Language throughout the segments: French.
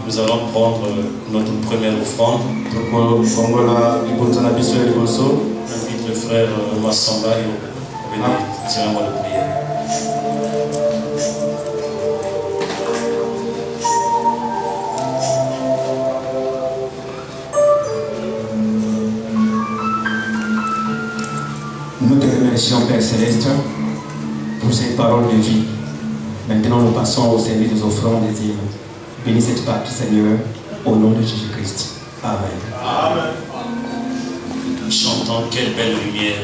Nous allons prendre notre première offrande. J'invite le frère Massamba et venez dire un mot de prière. Nous te remercions, Père Céleste, pour ces paroles de vie. Maintenant, nous passons au service des offrandes des dîmes. Bénis cette partie, Seigneur, au nom de Jésus-Christ. Amen. Amen. Chantons quelle belle lumière.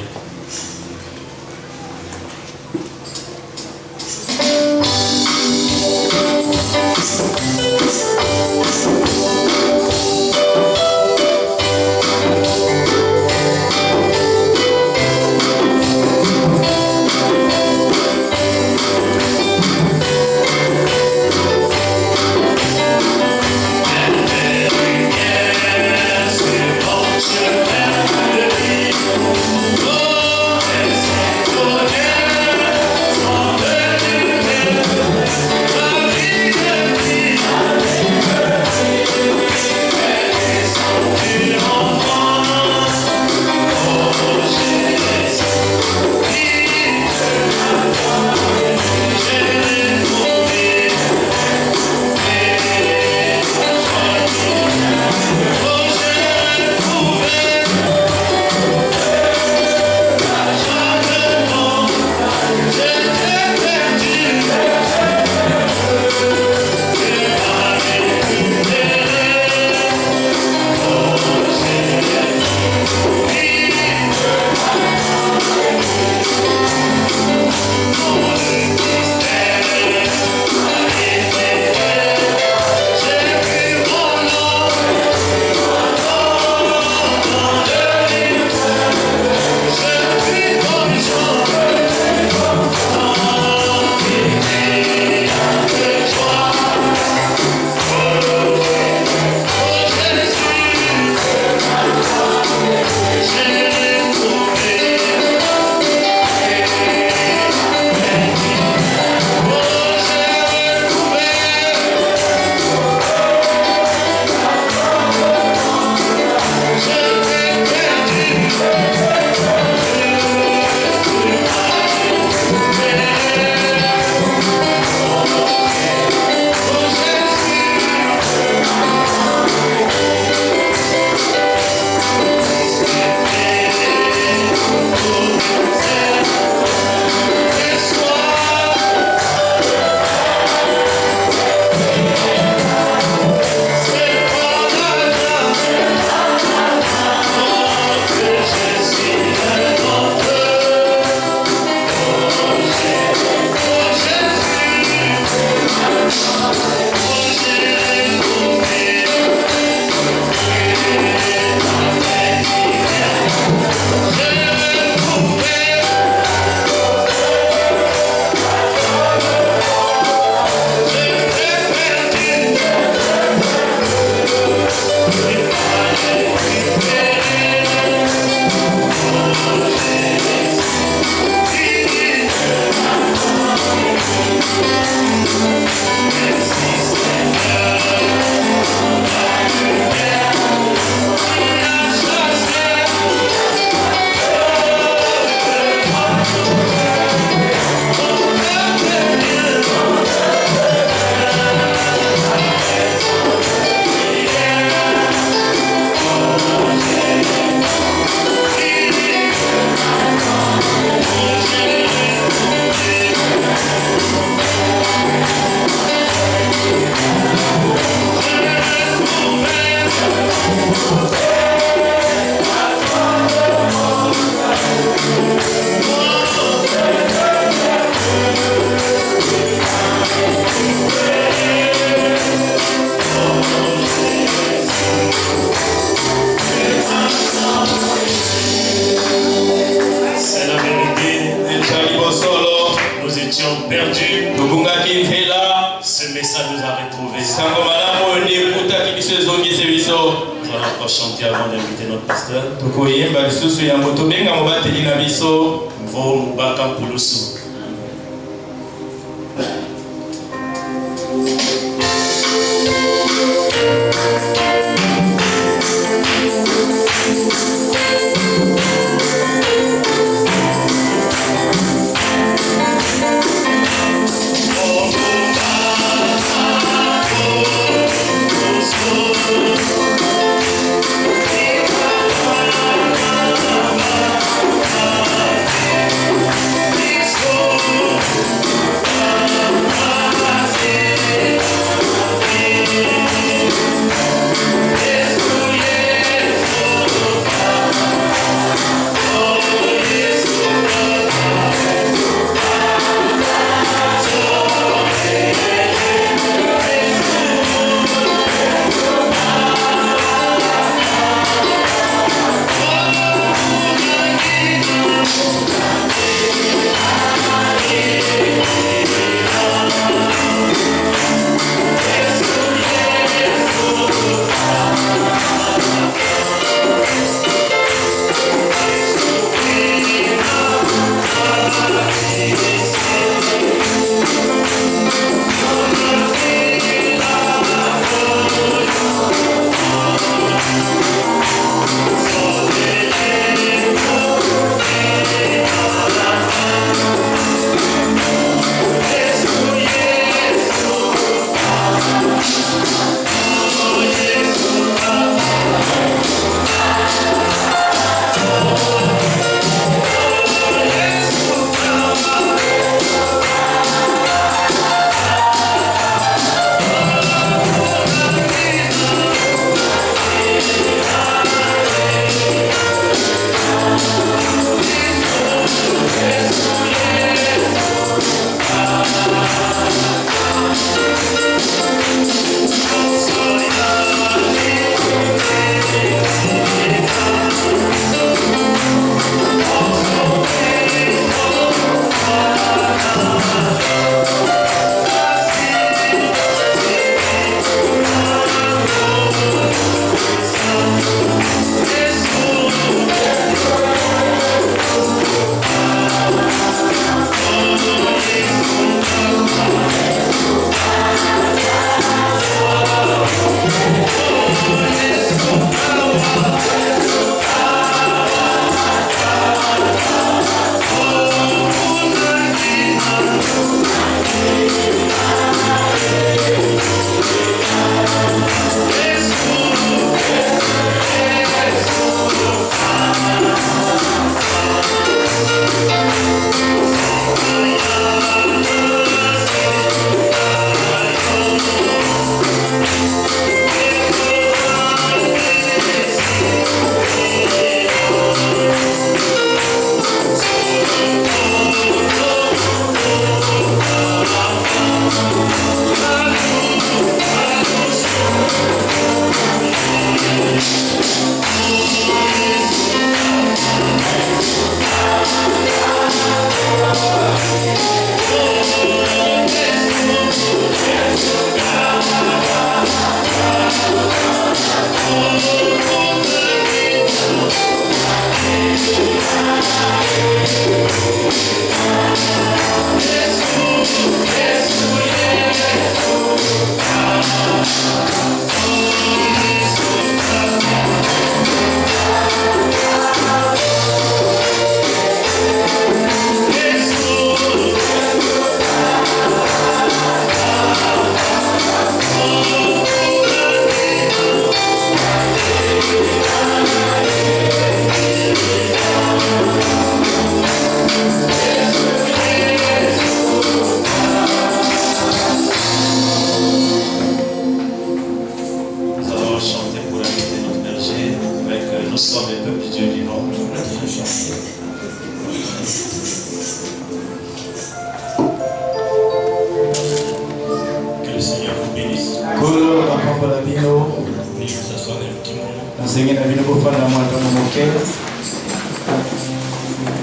Ce message nous a retrouvés. Nous allons chanter avant d'inviter notre pasteur. Mvo Mubaka Pulusu. pambola bino. Oui, ça soit un petit moment.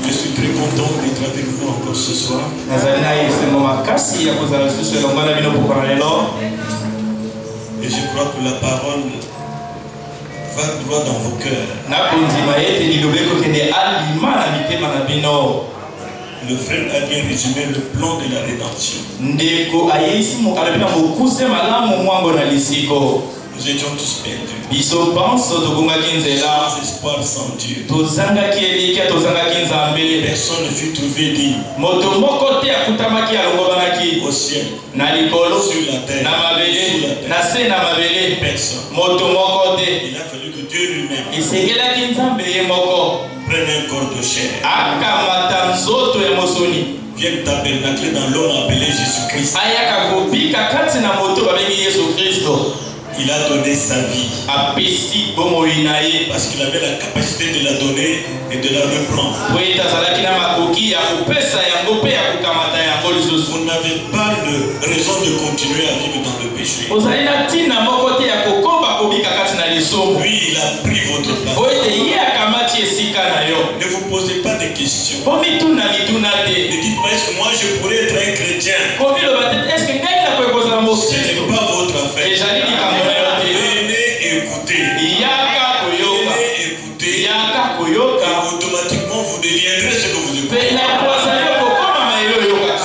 Je suis très content d'être avec vous encore ce soir. Et je crois que la parole va droit dans vos cœurs. Le frère a bien résumé le plan de la rédemption. Nous étions tous perdus. Sans espoir, sans Dieu. Personne ne fut trouvé digne. Au ciel, sur la terre, personne. Il a fallu que Dieu lui-même prenne un corps de chair. Vienne tabernacler dans l'homme appelé Jésus-Christ. Il a donné sa vie parce qu'il avait la capacité de la donner et de la reprendre. Vous n'avez pas de raison de continuer à vivre dans le péché. Lui, il a pris votre place. Ne vous posez pas de questions. Ne dites pas est-ce que moi je pourrais être un chrétien. Ce n'est pas votre affaire. Venez écouter. Venez écouter. Et automatiquement vous deviendrez ce que vous écoutez.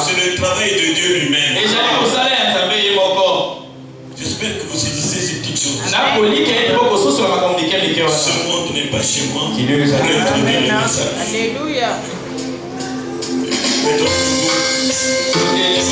C'est le travail de Dieu lui-même. J'espère que vous saisissez ces petites choses. Ce monde n'est pas chez moi. Reprenez le message. Alléluia. Yeah.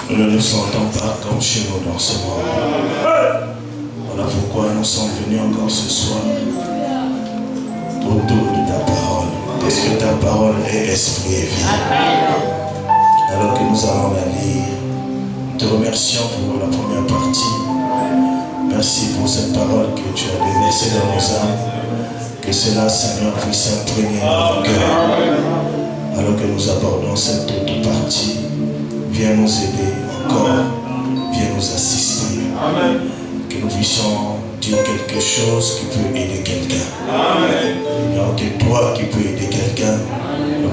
Nous ne nous sentons pas comme chez nous dans ce monde. Voilà pourquoi nous sommes venus encore ce soir autour de ta parole. Parce que ta parole est esprit et vie. Alors que nous allons la lire, nous te remercions pour la première partie. Merci pour cette parole que tu as déversée dans nos âmes. Que cela, Seigneur, puisse imprégner nos cœurs. Alors que nous abordons cette autre partie, viens nous aider encore, viens nous assister. Amen. Que nous puissions dire quelque chose qui peut aider quelqu'un. Il n'y a que toi qui peux aider quelqu'un.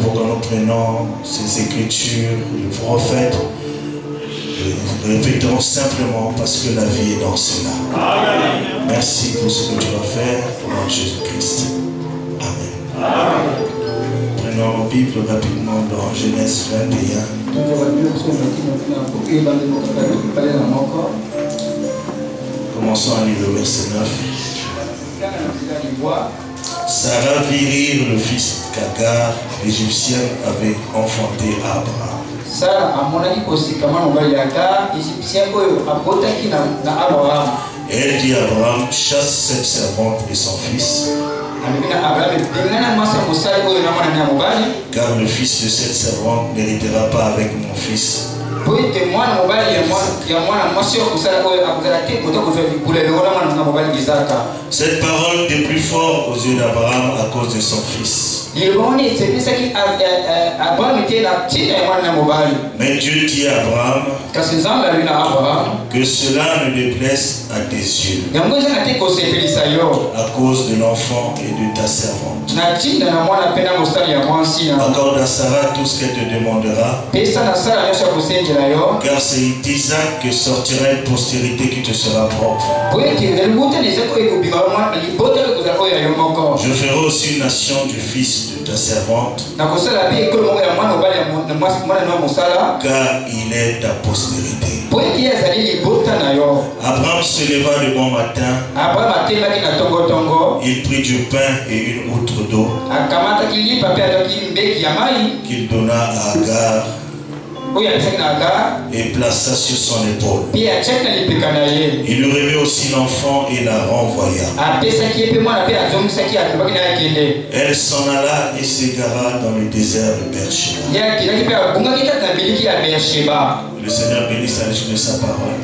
Pourquoi nous prenons ces écritures, le prophète, et nous répétons simplement parce que la vie est dans cela. Amen. Merci pour ce que tu vas faire au nom de Jésus-Christ. Amen. Amen. Prenons nos Bibles rapidement dans Genèse 21. Commençons à lire le verset 9. Sarah vit rire le fils qu'Agar, l'Égyptienne, avait enfanté à Abraham. Elle dit à Abraham, chasse cette servante et son fils. Car le fils de cette servante n'héritera pas avec mon fils. Cette parole était plus forte aux yeux d'Abraham à cause de son fils. Mais Dieu dit à Abraham que cela ne déplaise à tes yeux à cause de l'enfant et de ta servante. Accorde à Sarah tout ce qu'elle te demandera, car c'est d'Isaac que sortira une postérité qui te sera propre. Je ferai aussi une nation du fils de ta servante, car il est ta postérité. Abraham se leva le bon matin, il prit du pain et une outre d'eau qu'il donna à Agar et plaça sur son épaule. Il lui remet aussi l'enfant et la renvoya. Elle s'en alla et s'égara dans le désert de Beersheba. Le Seigneur bénisse à l'écoute de sa parole.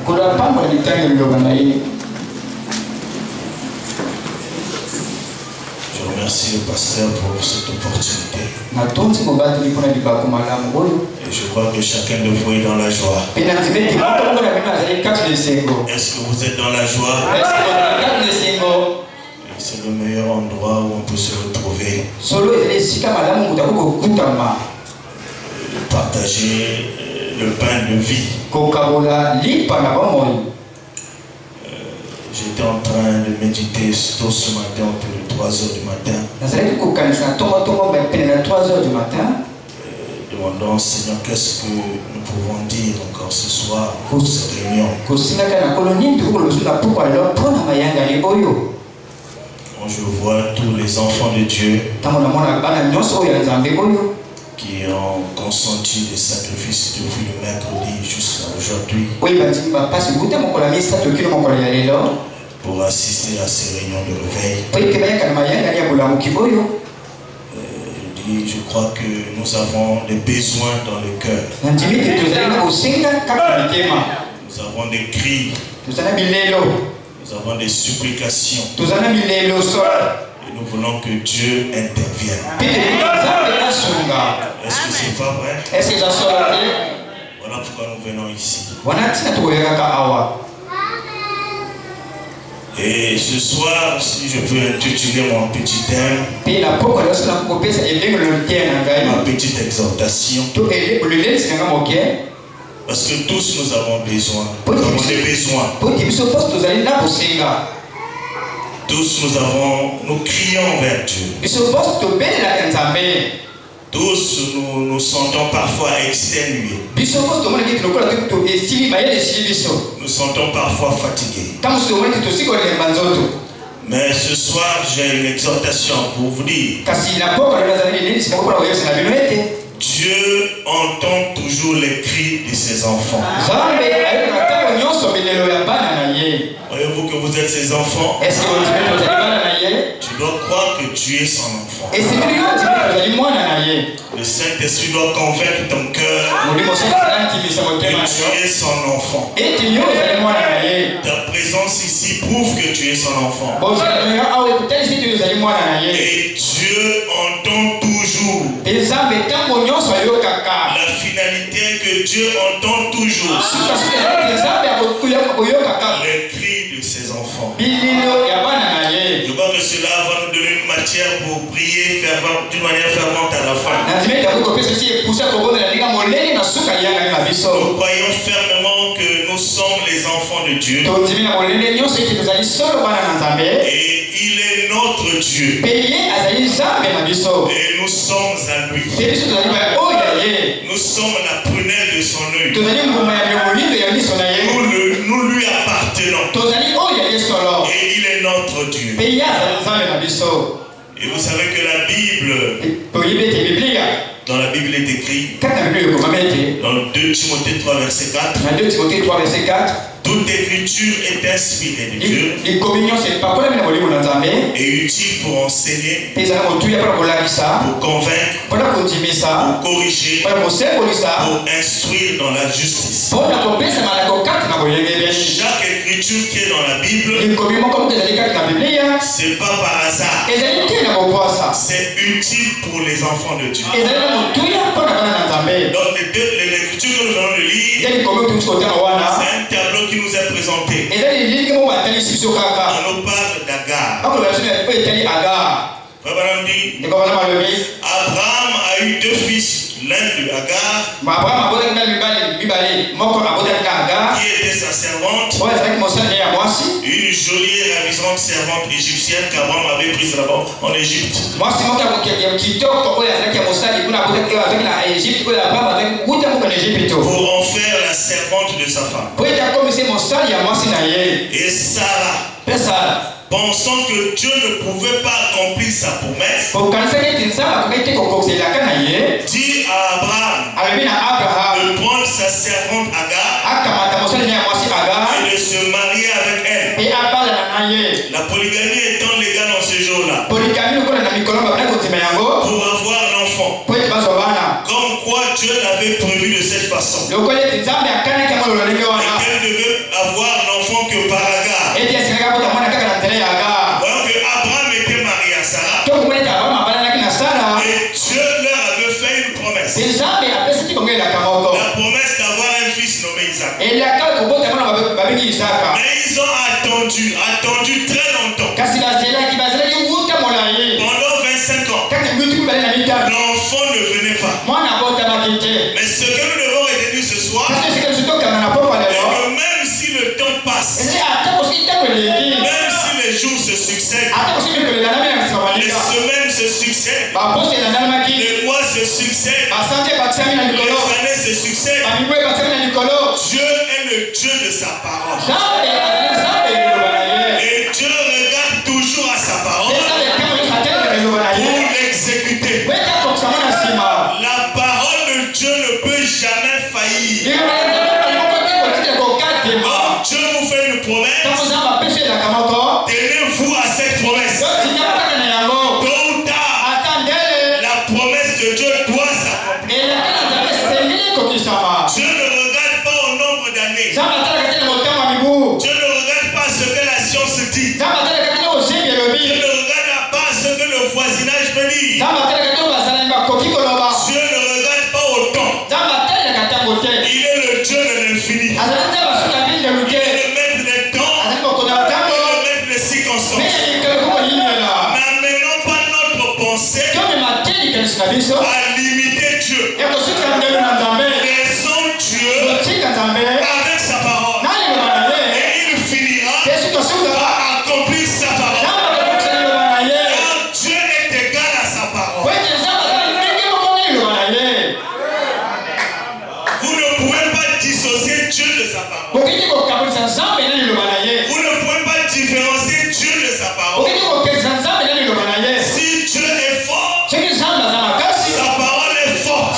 Je remercie le pasteur pour cette opportunité. Et je crois que chacun de vous est dans la joie. Est-ce que vous êtes dans la joie? C'est le meilleur endroit où on peut se retrouver. Partager le pain de vie. J'étais en train de méditer tôt ce matin, autour de 3 h du matin. Demandons, Seigneur, qu'est-ce que nous pouvons dire encore ce soir pour cette réunion. Je vois tous les enfants de Dieu qui ont consenti des sacrifices depuis le mercredi jusqu'à aujourd'hui pour assister à ces réunions de réveil. Je crois que nous avons des besoins dans le cœur. Nous avons des cris. Nous avons des supplications. Et nous voulons que Dieu intervienne. Est-ce que c'est pas vrai? Voilà pourquoi nous venons ici. Et ce soir, si je peux intituler mon petit thème, ma petite exhortation, parce que tous nous avons besoin. Nous avons des besoins. Tous nous crions vers Dieu. Tous nous sentons parfois exténués. Nous sentons parfois fatigués. Mais ce soir, j'ai une exhortation pour vous dire. Dieu Dieu entend toujours les cris de ses enfants. Voyez-vous que vous êtes ses enfants? Tu dois croire que tu es son enfant. Le Saint-Esprit doit convaincre ton cœur que tu es son enfant. Ta présence ici prouve que tu es son enfant. Et Dieu entend toujours. La finalité que Dieu entend toujours les cris de ses enfants. Je crois que cela va nous donner une matière pour prier d'une manière fervente à la fin. Nous croyons fermement que nous sommes les enfants de Dieu. Et il est notre Dieu. Et nous sommes à lui. Nous sommes la prunelle de son œil. Nous lui appartenons. Et il est notre Dieu. Et vous savez que la Bible, dans la Bible est écrit, dans 2 Timothée 3 verset 4, toute écriture est inspirée de Dieu et utile pour enseigner, pour convaincre, pour corriger, pour instruire dans la justice. Chaque écriture qui est dans la Bible, c'est pas par hasard. C'est utile pour les enfants de Dieu. Donc l'écriture que nous venons de lire, c'est un tableau qui nous est présenté. On nous parle d'Agar. Abraham a eu 2 fils. L'un de Agar, qui était sa servante, une jolie et ravissante servante égyptienne qu'Abraham avait prise là-bas en Égypte. Pour en faire la servante de sa femme. Et Sarah, pensant que Dieu ne pouvait pas accomplir sa promesse, dit à Abraham de prendre sa servante Agar et de se marier avec elle. La polygamie étant légale en ce jour-là, pour avoir l'enfant. Comme quoi Dieu l'avait prévu de cette façon. Et qu'elle devait avoir l'enfant que par Agar. Alors que Abraham était marié à Sarah. Et Dieu leur avait fait une promesse. La promesse d'avoir un fils nommé Isaac. Mais ils ont attendu très longtemps. Pendant 25 ans. L'enfant ne venait pas. Mais ce que nous devons retenir ce soir, c'est que même si le temps passe, même si les jours se succèdent, les semaines se succèdent, les mois se succèdent, les années se succèdent, Dieu est le Dieu de sa parole. Et Dieu regarde toujours à sa parole pour l'exécuter. La parole de Dieu ne peut jamais faillir. Quand Dieu vous fait une promesse, tenez-vous à cette promesse. Tôt ou tard, la promesse de Dieu doit s'accomplir. Dieu ne regarde pas au nombre d'années. Dieu ne regarde pas ce que la science dit. Dieu ne regarde pas ce que le voisinage me dit. Dieu ne regarde pas au temps. Il est le Dieu de l'infini. Il est le maître des temps. Il est le maître des circonstances. N'amenons pas notre pensée à limiter Dieu. Laissons Dieu avec sa parole. Et il finira par accomplir sa parole. Car Dieu est égal à sa parole. Vous ne pouvez pas dissocier Dieu de sa parole. Vous ne pouvez pas différencier Dieu de sa parole. Si Dieu est fort, sa parole est forte.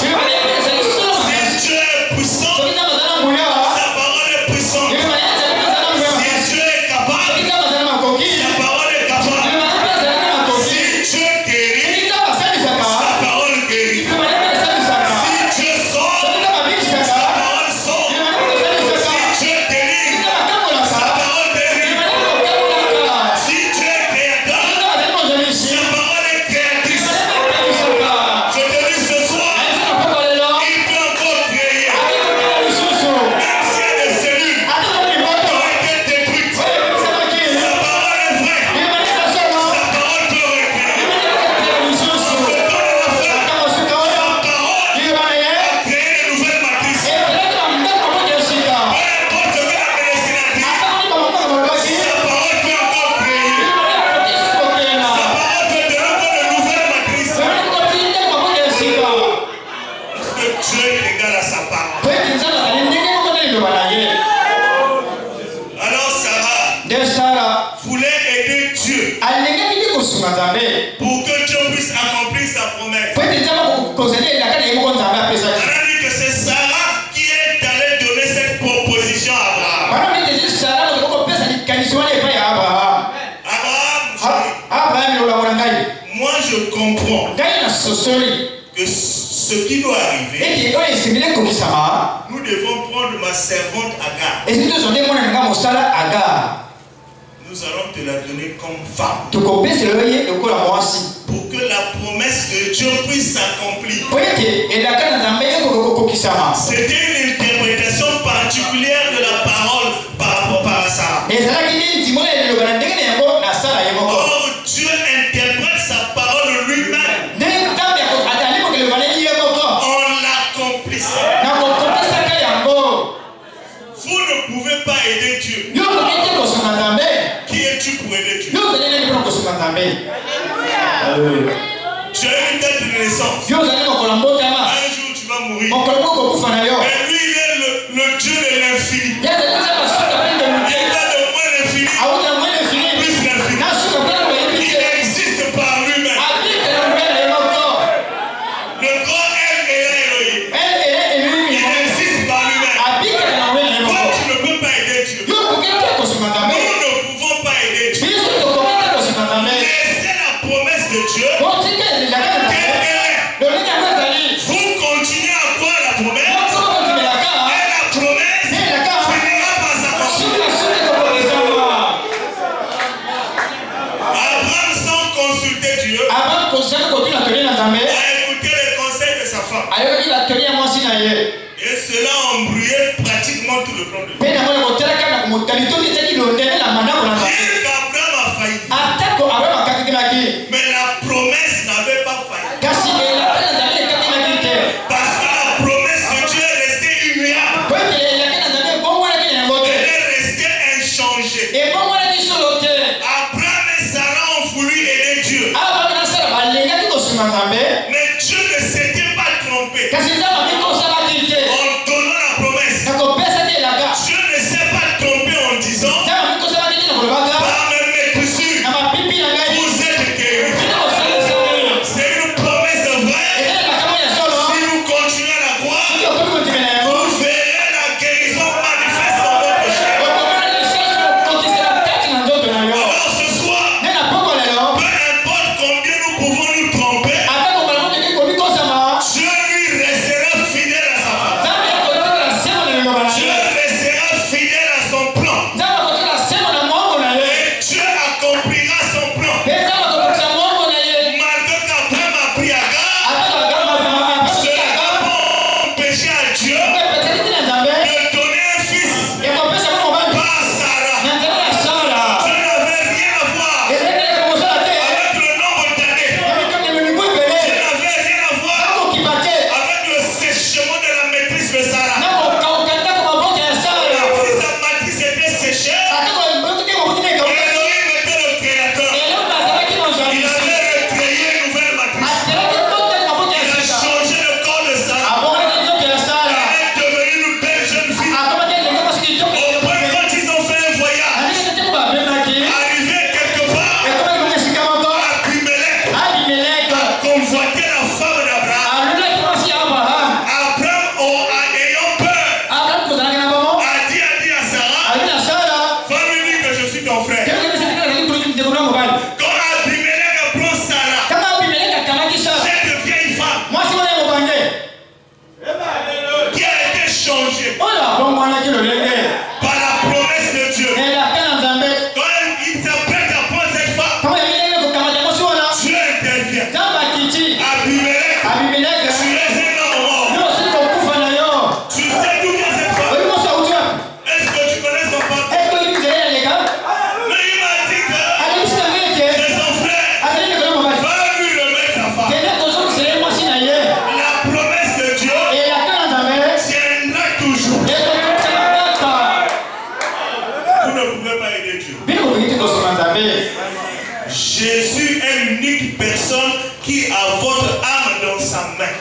pour que Dieu puisse accomplir sa promesse. On a dit que c'est Sarah qui est allée donner cette proposition à Abraham. Abraham, moi je comprends que ce qui doit arriver, nous devons prendre ma servante Agar. Nous allons te la donner comme femme. Pour que la promesse de Dieu puisse s'accomplir. C'était une interprétation particulière de la parole par rapport à Sarah. Or, Dieu interprète sa parole lui-même en l'accomplissant. Vous ne pouvez pas aider Dieu. Qui es-tu pour aider Dieu? Tu as une date de naissance. Un jour tu vas mourir. Et lui il est le Dieu de l'infini. Il va de moins l'infini plus l'infini. Il existe par lui-même. Le grand Elohim. Il existe par lui-même. Toi tu ne peux pas aider Dieu. Nous ne pouvons pas aider Dieu. Laissez la promesse de Dieu. Vous continuez à croire la promesse. Et la promesse finira par s'accomplir. Abraham, sans consulter Dieu, a écouté les conseils de sa femme. Et cela a embrouillé pratiquement tout le problème. Bien qu'Abraham a failli, mais la promesse n'avait pas failli. Parce que la promesse de Dieu est restée immuable. Elle est restée inchangée. Abraham et Sarah ont voulu aider Dieu. Mais Dieu ne s'était pas trompé. En donnant la promesse, Dieu ne s'est pas trompé en disant par mes maîtresses, vous êtes guéris. C'est une promesse vraie. Si vous continuez à la croire, vous verrez la guérison manifeste dans votre chair. Alors ce soir, peu importe combien nous pouvons nous tromper, Dieu lui restera fidèle à sa parole. Dieu restera fidèle à son plan. Et Dieu accomplira son plan. Malgré qu'Abraham a pris Agar, cela n'a pas empêché à Dieu de donner un fils par Sarah. Dieu n'avait rien à voir avec le nombre d'années. Dieu n'avait rien à voir avec le séchement de la maîtrise de Sarah. Si sa matrice était séchée, Elohim était le créateur. Il avait recréé une nouvelle matrice. Il a changé le corps de Sarah. Elle est devenue une belle jeune fille. Au point quand ils ont fait un voyage, arrivé quelque part, Abimelech a convoité la femme d'Abraham. Abraham, ayant peur, a dit à Sarah, va lui dire que je suis ton frère. Quand Abimelech apprend Sarah, cette vieille femme qui a été changée par la promesse de Dieu, quand il s'apprête à prendre cette femme, Dieu intervient. Abimelech, tu es un homme mort. Tu sais d'où vient cette femme? Est-ce que tu connais son papa? Mais il m'a dit que c'est son frère. Va lui remettre sa femme. La promesse de Dieu tiendra toujours. Vous ne pouvez pas aider Dieu. Jésus est l'unique personne qui a votre âme dans sa main.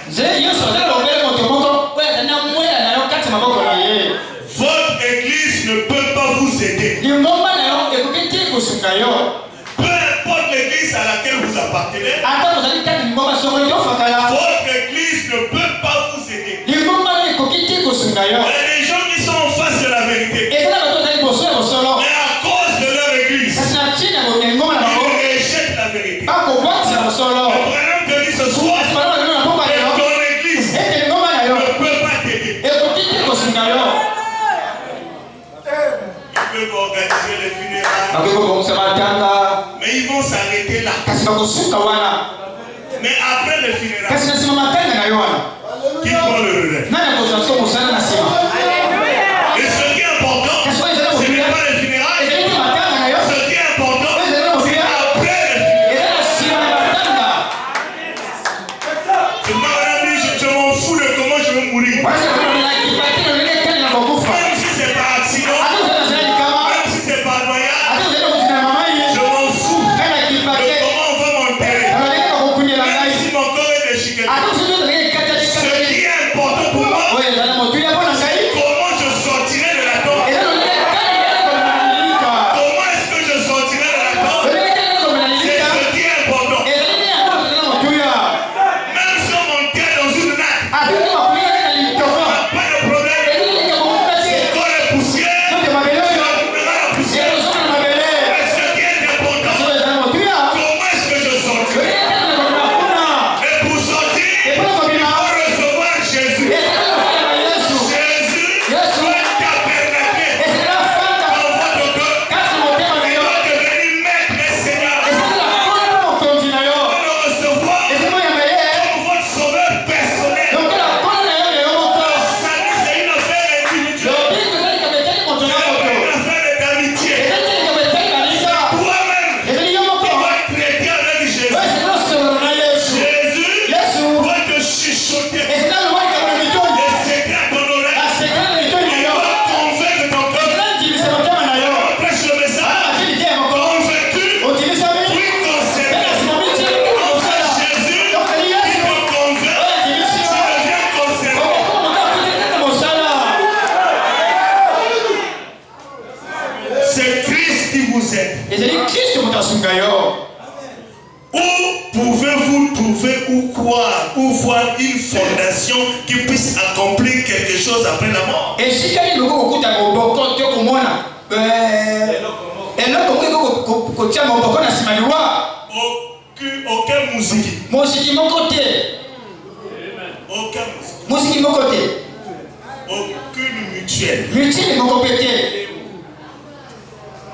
Mais après le funérailles, kasi nasema matanga na Yohana qui prend le relais? nani akozaso musana nasema Et ce qui est important, ce n'est pas le funérailles. Ce qui est important, c'est après le funérailles. Je m'en fous de comment je vais mourir. Même si c'est par accident, même si c'est par voyage, je m'en fous de comment on va m'enterrer. Même si mon corps est déchiqueté. Ce qui est important pour moi, c'est comment je sortirai de la tombe. Comment est-ce que je sortirai de la tombe? C'est ce qui est important. Même si on m'enterre dans une natte, pas de problème. Mon corps est poussière, je retrouverai la poussière. Mais ce qui est important, comment est-ce que je sortirai? Et pour sortir, il faut recevoir Jésus. Jésus doit tabernaquer dans votre cœur. Il doit devenir maître et Seigneur. Vous le recevoir comme votre sauveur personnel. Le salut, c'est une affaire individuelle. C'est une affaire d'amitié. Toi-même, tu dois traiter avec Jésus. Jésus doit te chuchoter les secrets à ton oreille. Il doit convaincre ton cœur. On prêche le message. Convaincu, puis concerné. Enfin, Jésus, il te convainc. Tu deviens concerné. C'est Christ qui vous aide. Où pouvez-vous trouver ou croire ou voir une fondation qui puisse accomplir quelque chose après la mort? Aucun musique. Aucun musique. Aucune mutuelle.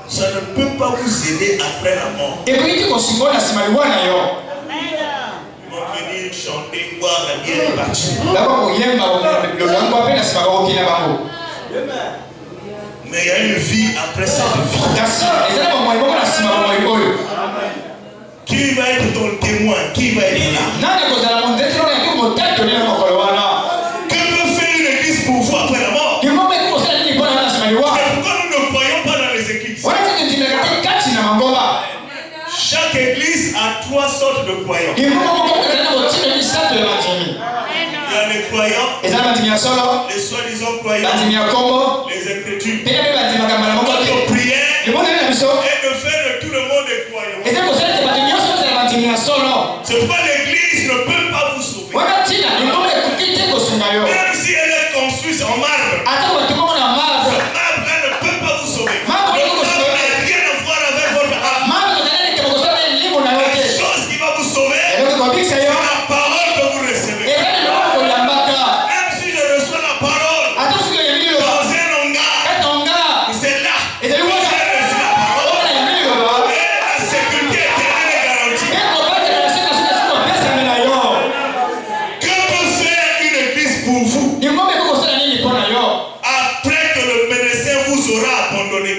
Ça ne peut pas vous aider après la mort. Ils vont venir chanter, boire la bière et partir. Mais il y a une vie après cette vie. Qui va être ton témoin? Qui va être là? Que peut faire une église pour vous après la mort? C'est pourquoi nous ne croyons pas dans les églises. Chaque église a 3 sortes de croyants. Il y a les croyants, les soi-disant croyants, les incrédules. Notre prière est de faire de tout le monde des croyants. C'est pourquoi l'église ne peut pas vous sauver. Même si elle est construite en marbre, ce marbre elle ne peut pas vous sauver. Le marbre n'a rien à voir avec votre âme. La chose qui va vous sauver, c'est la parole que vous recevez. Même si je reçois la parole dans un hangar, c'est là que j'ai reçu la parole. Et la sécurité éternelle est garantie. Que peut faire une église pour vous après que le médecin vous aura abandonné?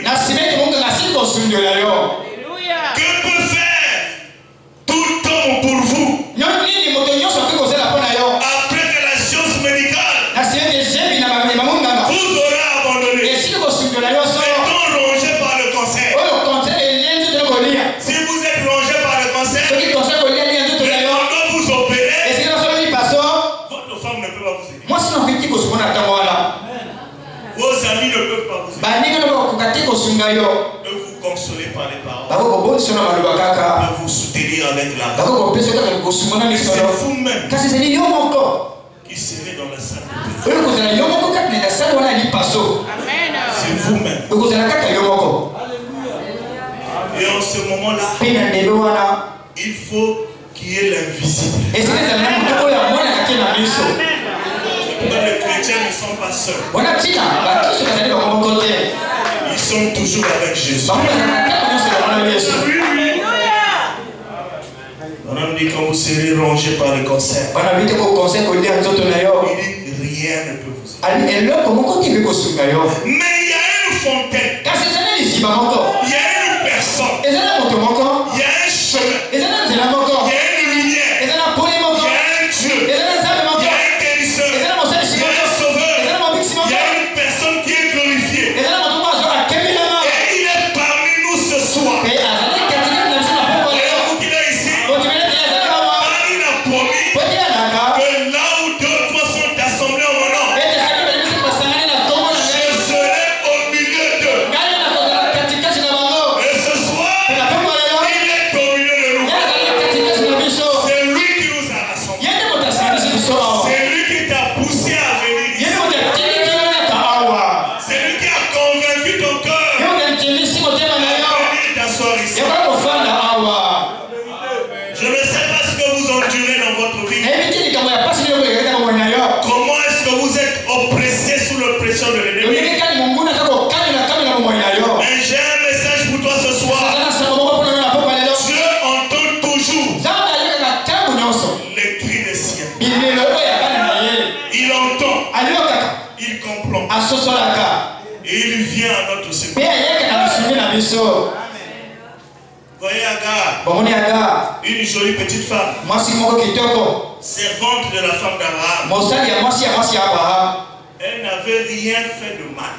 Que peut faire tout homme pour vous après que la science médicale vous aura abandonné? Étant rongé par le cancer. Si vous êtes rongé par le cancer, et on doit vous opérer, votre femme ne peut pas vous aider. Vos amis ne peuvent pas vous aider. De vous consoler par les paroles. De vous soutenir avec la parole. C'est vous-même qui serez dans la sainteté. C'est vous-même. Et en ce moment-là, il faut qu'il y ait l'invisible. Les chrétiens ne sont pas seuls. Ils sont toujours avec Jésus. dit quand vous serez rongé par le cancer, il dit rien ne peut vous aider. Mais il y a une fontaine, il y a une personne, il y a un chemin, il y a une lumière, il y a un Dieu, il y a un guérisseur, il y a un sauveur, il y a une personne qui est glorifiée. Et il est parmi nous ce soir. Et vous qui êtes ici, il a promis que là où deux ou trois sont assemblés en mon nom, je serai au milieu d'eux. Et ce soir, il est au milieu de nous. C'est lui qui nous a rassemblés. C'est lui qui t'a poussé à venir ici. C'est lui qui a convaincu ton cœur à venir t'asseoir ici. Je ne sais pas ce que vous endurez dans votre vie. Comment est-ce que vous êtes oppressé sous l'oppression de l'ennemi? Mais j'ai un message pour toi ce soir. Dieu entend toujours les cris des siens. Il entend, il comprend et il vient à notre secours. Voyez Agar, une jolie petite femme, servante de la femme d'Abraham. Elle n'avait rien fait de mal.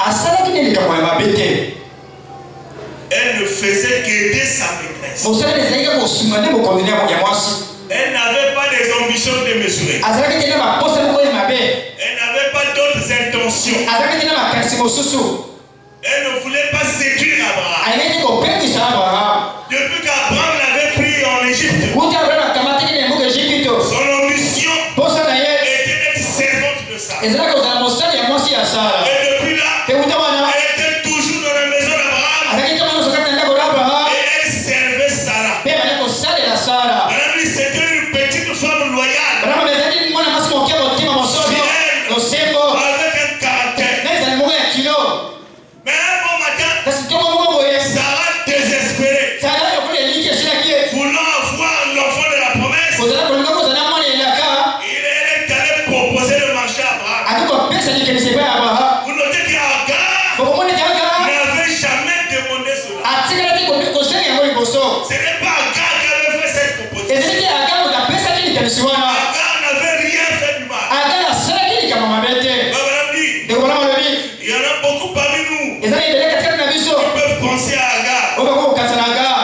Elle ne faisait qu'aider sa maîtresse. Elle n'avait pas des ambitions démesurées. Elle n'avait pas d'autres intentions. Elle ne voulait pas séduire Abraham. Depuis qu'Abraham l'avait pris en Égypte, son ambition était d'être servante de Sarah. Et depuis là, elle était toujours dans la maison d'Abraham. Et elle servait Sarah. Madame dit, c'était une petite femme loyale, fidèle, avec un caractère. Mais un bon matin, Sarah désespérée, voulant avoir l'enfant de la promesse, elle est allée proposer de manger à Abraham. Vous notez qu'Agar n'avait jamais demandé cela. Ce n'est pas Agar qui avait fait cette proposition. Agar n'avait rien fait du mal. Madame dit, il y en a beaucoup parmi nous qui peuvent penser à Agar.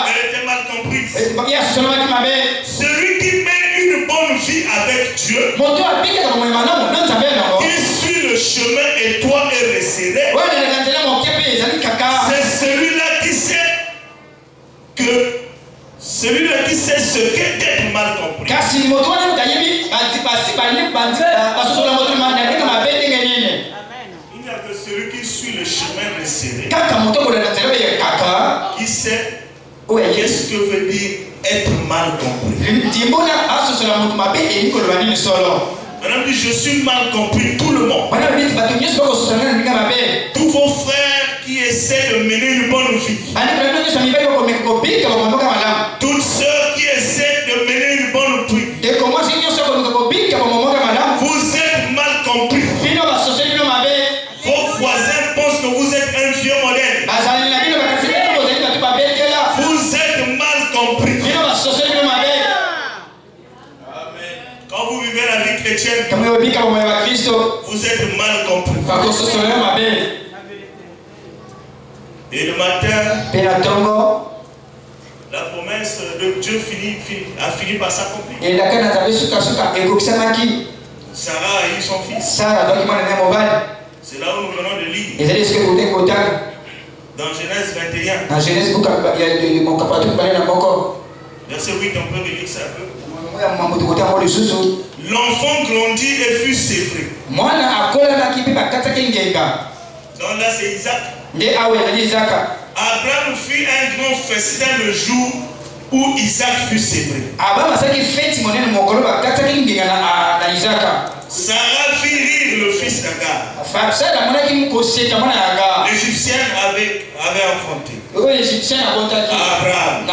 Elle était mal comprise. Celui qui mène une bonne vie avec Dieu, il suit le chemin étroit et resserré. C'est celui-là qui sait ce qu'est d'être mal compris. Il n'y a que celui qui suit le chemin resserré qui sait qu'est-ce que veut dire être mal compris. Madame dit, je suis mal compris, tout le monde. Tous vos frères qui essaient de mener une bonne vie. Toutes sœurs qui essaient de mener une bonne vie. Vous êtes mal compris. Vos voisins pensent que vous êtes un vieux modèle. Vous êtes mal compris. Quand vous vivez la vie chrétienne, vous êtes mal compris. Et le matin, la promesse de Dieu a fini par s'accomplir. Sarah a eu son fils. C'est là où nous venons de lire. Dans Genèse 21. Verset 8, on peut relire ça un peu. L'enfant grandit et fut sévré. Donc là c'est Isaac. Abraham fit un grand festin le jour où Isaac fut sévré. Sarah fit rire le fils d'Agar. L'Égyptienne avait enfanté Abraham.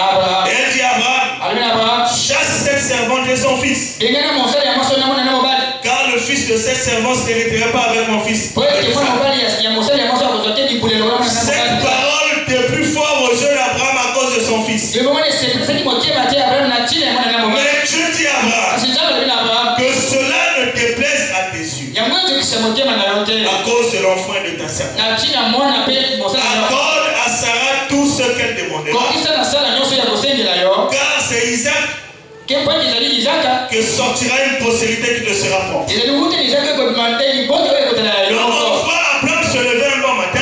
Et elle dit à Abraham, chasse cette servante et son fils. Car le fils de cette servante n'hériterait pas avec mon fils. Cette parole était plus forte aux yeux d'Abraham à cause de son fils. Mais Dieu dit à Abraham que cela ne déplaise à tes yeux. À cause de l'enfant de ta servante. Accorde à Sarah tout ce qu'elle demandait. Car c'est Isaac que sortira une postérité qui te sera propre. Donc on voit Abraham se lever un bon matin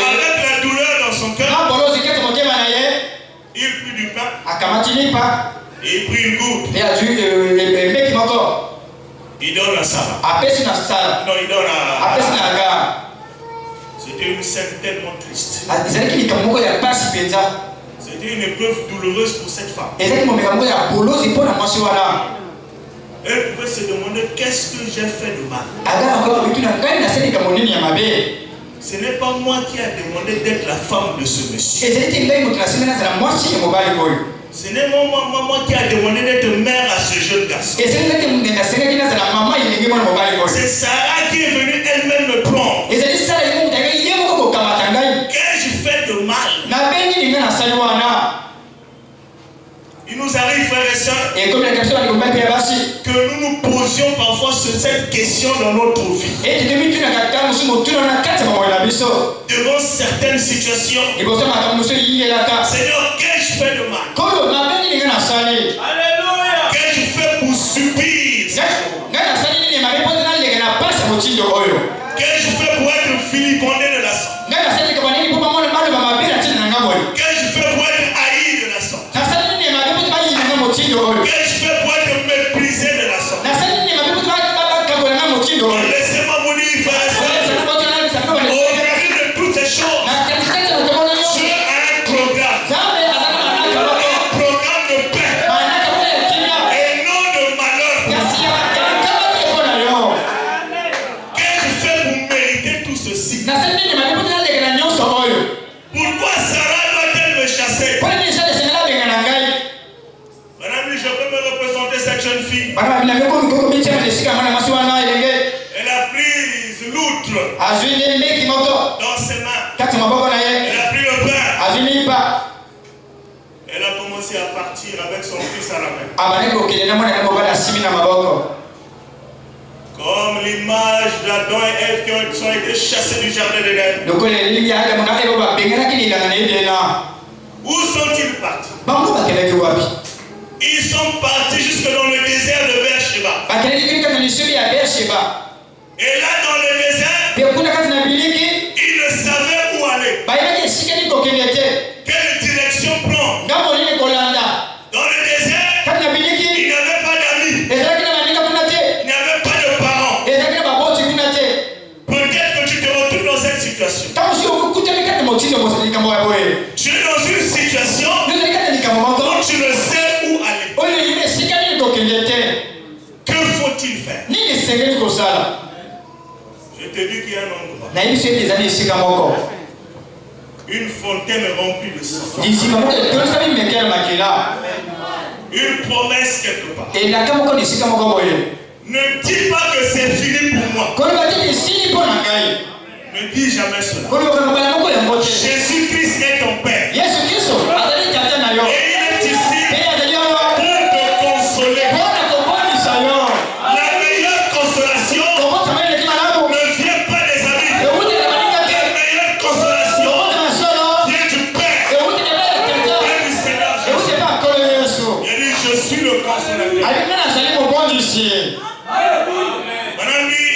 avec la douleur dans son cœur. Il prit du pain et il prit une goutte. Il donne à Sarah. Non, il donne à Agar. C'était une scène tellement triste. C'était une épreuve douloureuse pour cette femme. Elle pouvait se demander qu'est-ce que j'ai fait de mal. Ce n'est pas moi qui ai demandé d'être la femme de ce monsieur. Ce n'est pas moi qui ai demandé d'être mère à ce jeune garçon. C'est Sarah qui est venue elle-même me prendre. Qu'ai-je fait de mal? Il nous arrive, frères et sœurs, que nous nous posions parfois cette question dans notre vie. Devant certaines situations, Seigneur, qu'ai-je fait de mal? Alléluia. Qu'ai-je fait pour subir? Qu'ai-je fait pour être filipondé de la sorte? Qu'ai-je fait pour être haï de la sorte? Qu'ai-je fait pour être méprisé de la sorte? Laissez-moi vous dire, frères et sœurs, au milieu de toutes ces choses, Dieu a un programme. Un programme de paix et non de malheur. Qu'ai-je fait pour mériter tout ceci? Pourquoi Sarah doit-elle me chasser? Madame, je peux me représenter cette jeune fille. Elle a pris l'outre dans ses mains. Elle a pris le pain. Elle a commencé à partir avec son fils à la main. Comme l'image d'Adam et Ève qui ont été chassés du jardin d'Éden. Où sont-ils partis? Ils sont partis jusque dans le désert de Beersheba. Et là, dans le désert, ils ne savaient où aller. Quelle direction prendre? Dans le désert, ils n'avaient pas d'amis. Ils n'avaient pas de parents. Peut-être que tu te retrouves dans cette situation. Tu es dans une situation où tu ne sais où aller. Que faut-il faire? Je te dis qu'il y a un endroit. Une fontaine remplie de sang. Une promesse quelque part. Ne dis pas que c'est fini pour moi. Ne dis jamais cela. Jésus-Christ est ton Père. Et il est ici pour te consoler. La meilleure consolation ne vient pas des amis. La meilleure consolation vient du Père. Vient du Seigneur Jésus. Il dit, je suis le consolateur. Madame dit,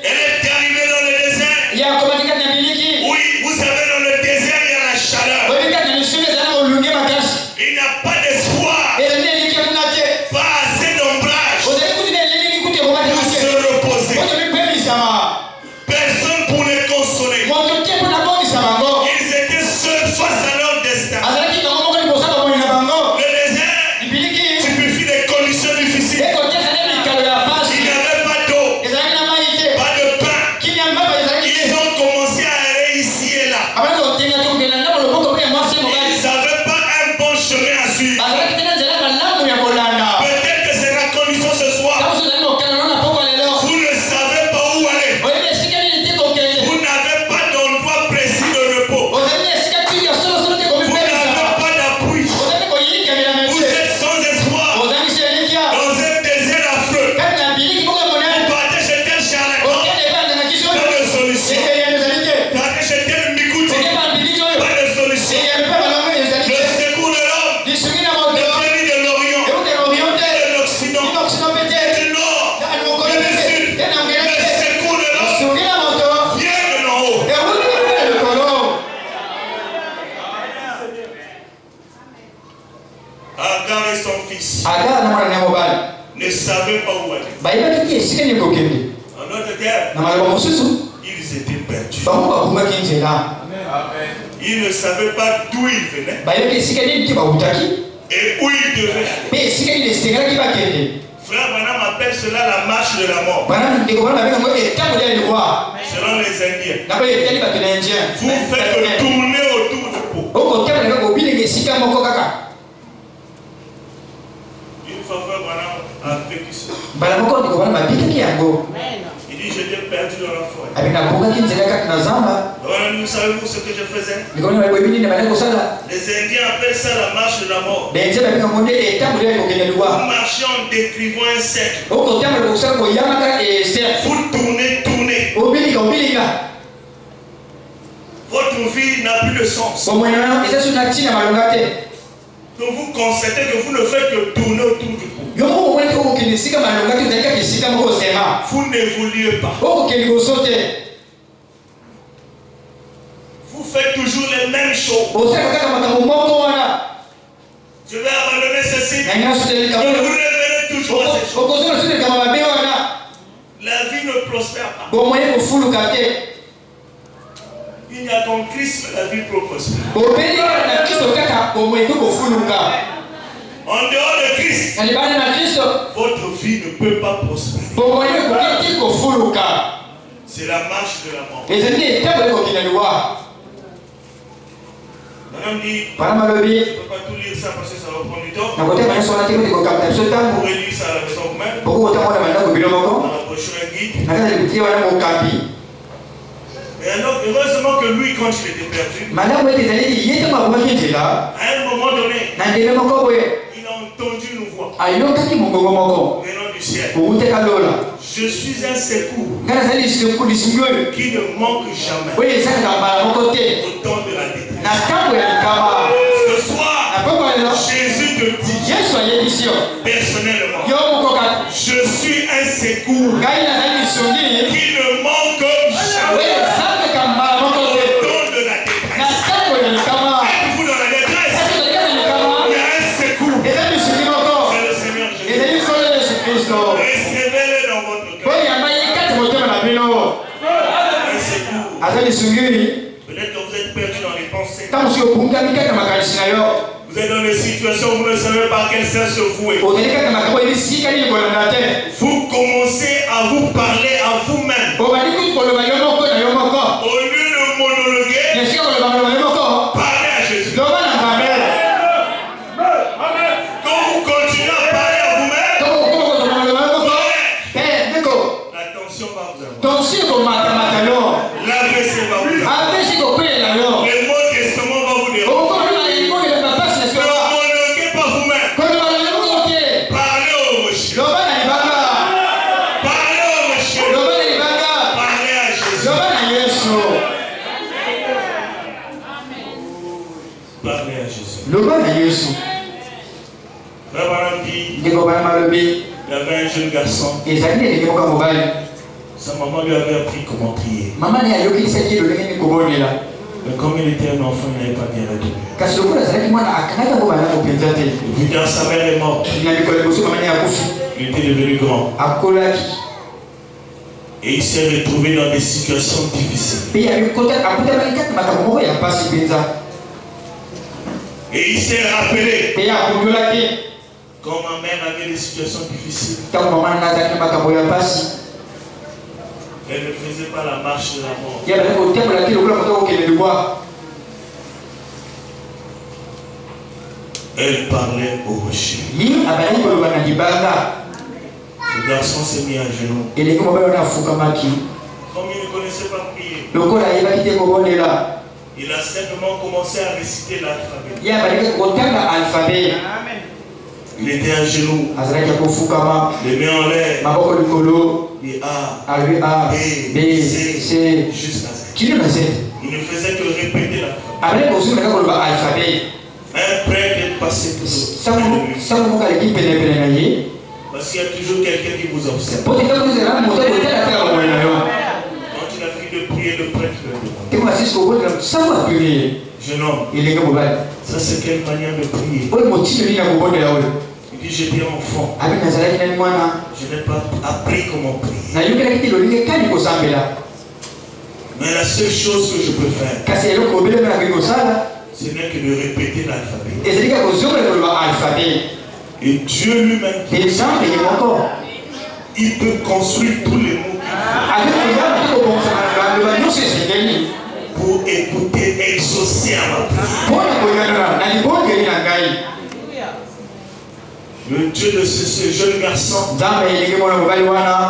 elle est arrivée dans le désert où il fils ne savaient pas où aller. En d'autres termes, ils étaient perdus. Ils ne savaient pas d'où ils venaient et où ils devaient aller. Frère Branham appelle cela la marche de la mort. Selon les Indiens. Vous faites tourner autour du pot. Une fois Frère Branham a vécu ça. Il dit j'étais perdu dans la forêt. Vous savez-vous ce que je faisais? Les Indiens appellent ça la marche de la mort. Vous marchez en décrivant un cercle. Vous tournez. Votre vie n'a plus de sens. Donc vous constatez que vous ne faites que tourner autour du pot. Vous n'évoluez pas. Vous faites toujours les mêmes choses. Je vais abandonner ceci. Vous revenez toujours à ces choses. La vie ne prospère pas. Il n'y a qu'en Christ que la vie peut prospérer. En dehors de Christ, votre vie ne peut pas prospérer. C'est la marche de la mort. Madame dit, je ne peux pas tout lire ça parce que ça va prendre du temps. Vous pouvez lire ça à la maison vous-même. Dans la brochure un guide. Et alors, heureusement que lui, quand il était perdu, à un moment donné, il a entendu une voix venant du ciel. Je suis un secours qui ne manque jamais au temps de la détresse. Ce soir, Jésus te dit personnellement, je suis un secours qui ne manque jamais au temps de la détresse. Êtes-vous dans la détresse? Il y a un secours. C'est le Seigneur Jésus. Recevez-le dans votre cœur. Un secours. Peut-être que vous êtes perdu dans les pensées. Vous êtes dans des situations où vous ne savez pas quel sens se vouer. Vous commencez à vous parler à vous-même. Au lieu de monologuer, parlez à Jésus. Quand vous continuez à parler à vous-même, la tension va vous avoir. L'AVC va vous avoir. Le mot testament va vous déranger. Il y avait un jeune garçon. Sa maman lui avait appris comment prier. Mais comme il était un enfant, il n'avait pas bien retenu. Et puis quand sa mère est morte, il était devenu grand. Et il s'est retrouvé dans des situations difficiles. Et il s'est rappelé quand ma mère avait des situations difficiles. Elle ne faisait pas la marche de la mort. Elle parlait au rocher. Le garçon s'est mis à genoux. Comme il ne connaissait pas prier, il a simplement commencé à réciter l'alphabet. Il était à genoux, les mains en l'air, les A, B, C, jusqu'à Z. Il ne faisait que répéter l'alphabet. Un prêtre est passé pour lui. Parce qu'il y a toujours quelqu'un qui vous observe. Quand il a fini de prier, le prêtre le demande. Jeune homme, ça c'est quelle manière de prier? Il Depuis que j'étais enfant, je n'ai pas appris comment prier. Mais la seule chose que je peux faire, ce n'est que de répéter l'alphabet. Et Dieu lui-même, il peut construire tous les mots pour écouter, exaucer à ma prière. Le Dieu de ce jeune garçon,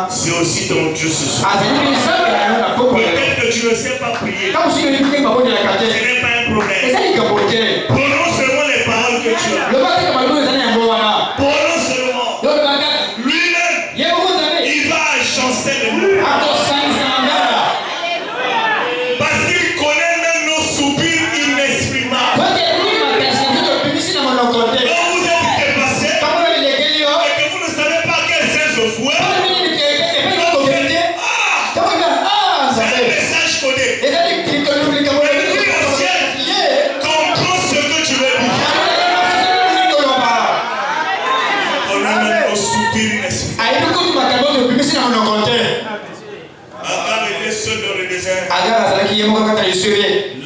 c'est aussi ton Dieu ce soir. Peut-être que tu ne sais pas prier. Ce n'est pas un problème. Prononce seulement les paroles que tu as. Prononce seulement. Lui-même, il va agencer les mots. Parce qu'il connaît même nos soupirs inexprimables.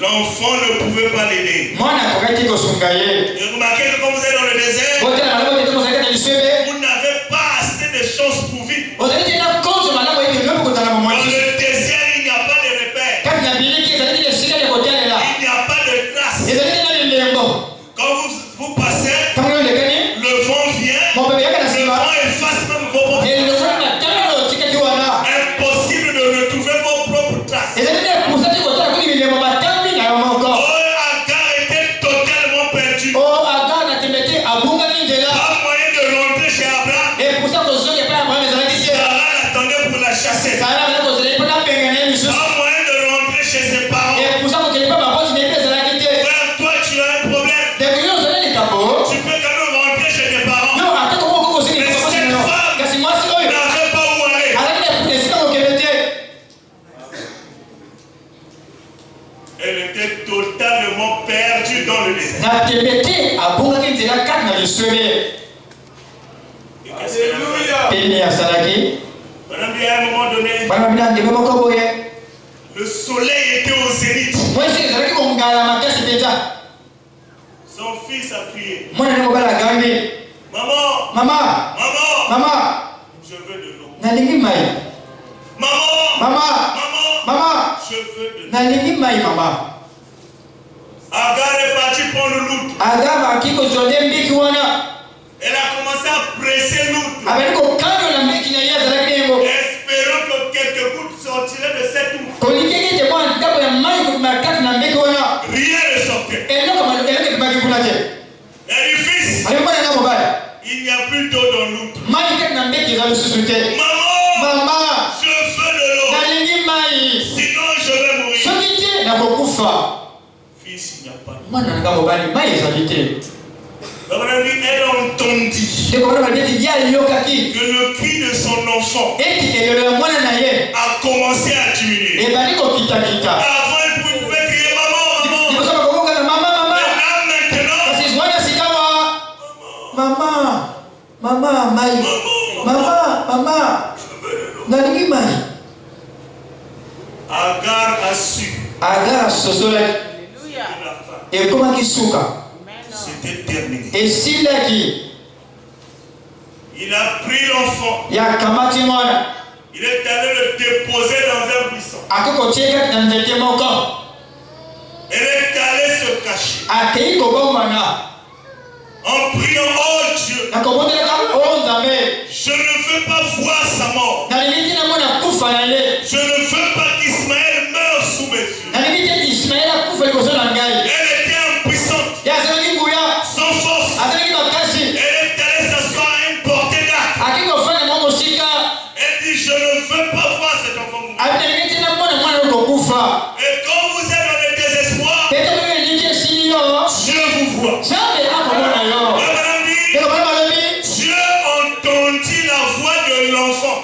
L'enfant ne pouvait pas l'aider. Et remarquez que quand vous êtes dans le désert, vous n'avez pas assez de choses pour vivre. Dans le désert, il n'y a pas de repères. Il n'y a pas de traces. Quand vous passez, le vent vient, le vent efface même vos propres traces. Impossible de retrouver vos propres traces. À un moment donné, le soleil était au zénith. Son fils a crié, maman, je veux de l'eau. Maman, je veux de l'eau. Agar est partie prendre l'outre. Elle a commencé à presser l'outre, espérant que quelques gouttes sortiraient de cette outre. Rien ne sortait. Elle dit, fils, il n'y a plus d'eau dans l'outre. Maman, je veux de l'eau. Sinon je vais mourir. Fils, il n'y a pas d'eau. Elle entendit que le cri de son enfant a commencé à diminuer. Avant, il pouvait crier maman, maman. Maintenant, Agar a su. C'était terminé. Il a pris l'enfant. Il est allé le déposer dans un buisson. Elle est allée se cacher. En priant, oh Dieu, je ne veux pas voir sa mort. Je ne veux pas qu'Ismaël meure sous mes yeux. Elle était impuissante, sans force. Elle est allée s'asseoir à une portée d'arc. Elle dit, je ne veux pas voir cet enfant mourir. Et quand vous êtes dans le désespoir, Dieu vous voit. Dieu entendit la voix de l'enfant.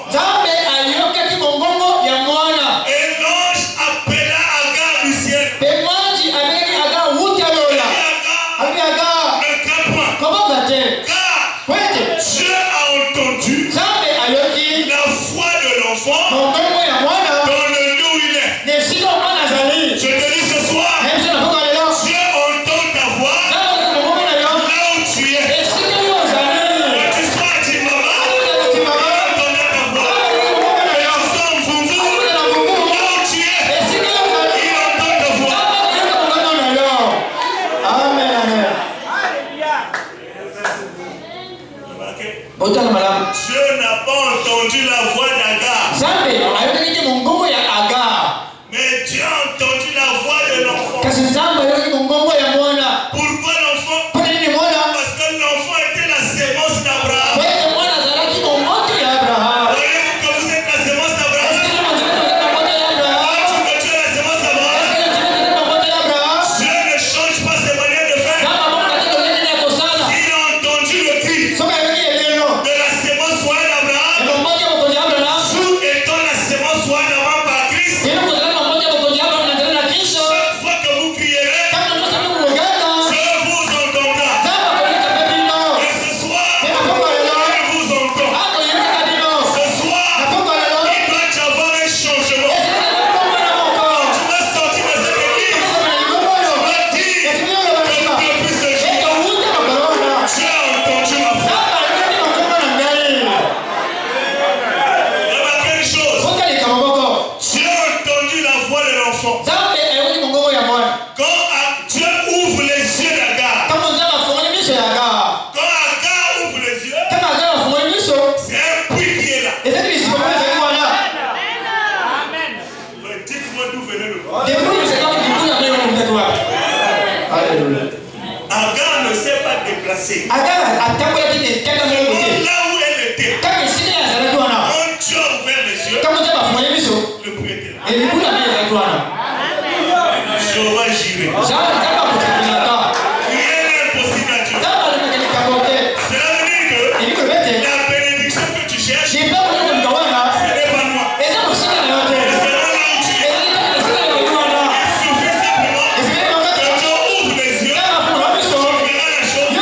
yeux, le bruit était là. Jéhovah Jireh. Rien n'est impossible à Dieu. Cela veut dire que la bénédiction que tu cherches, ce n'est pas moi. C'est là où tu es. Il suffit simplement que Dieu ouvre les yeux, tu verras la chose.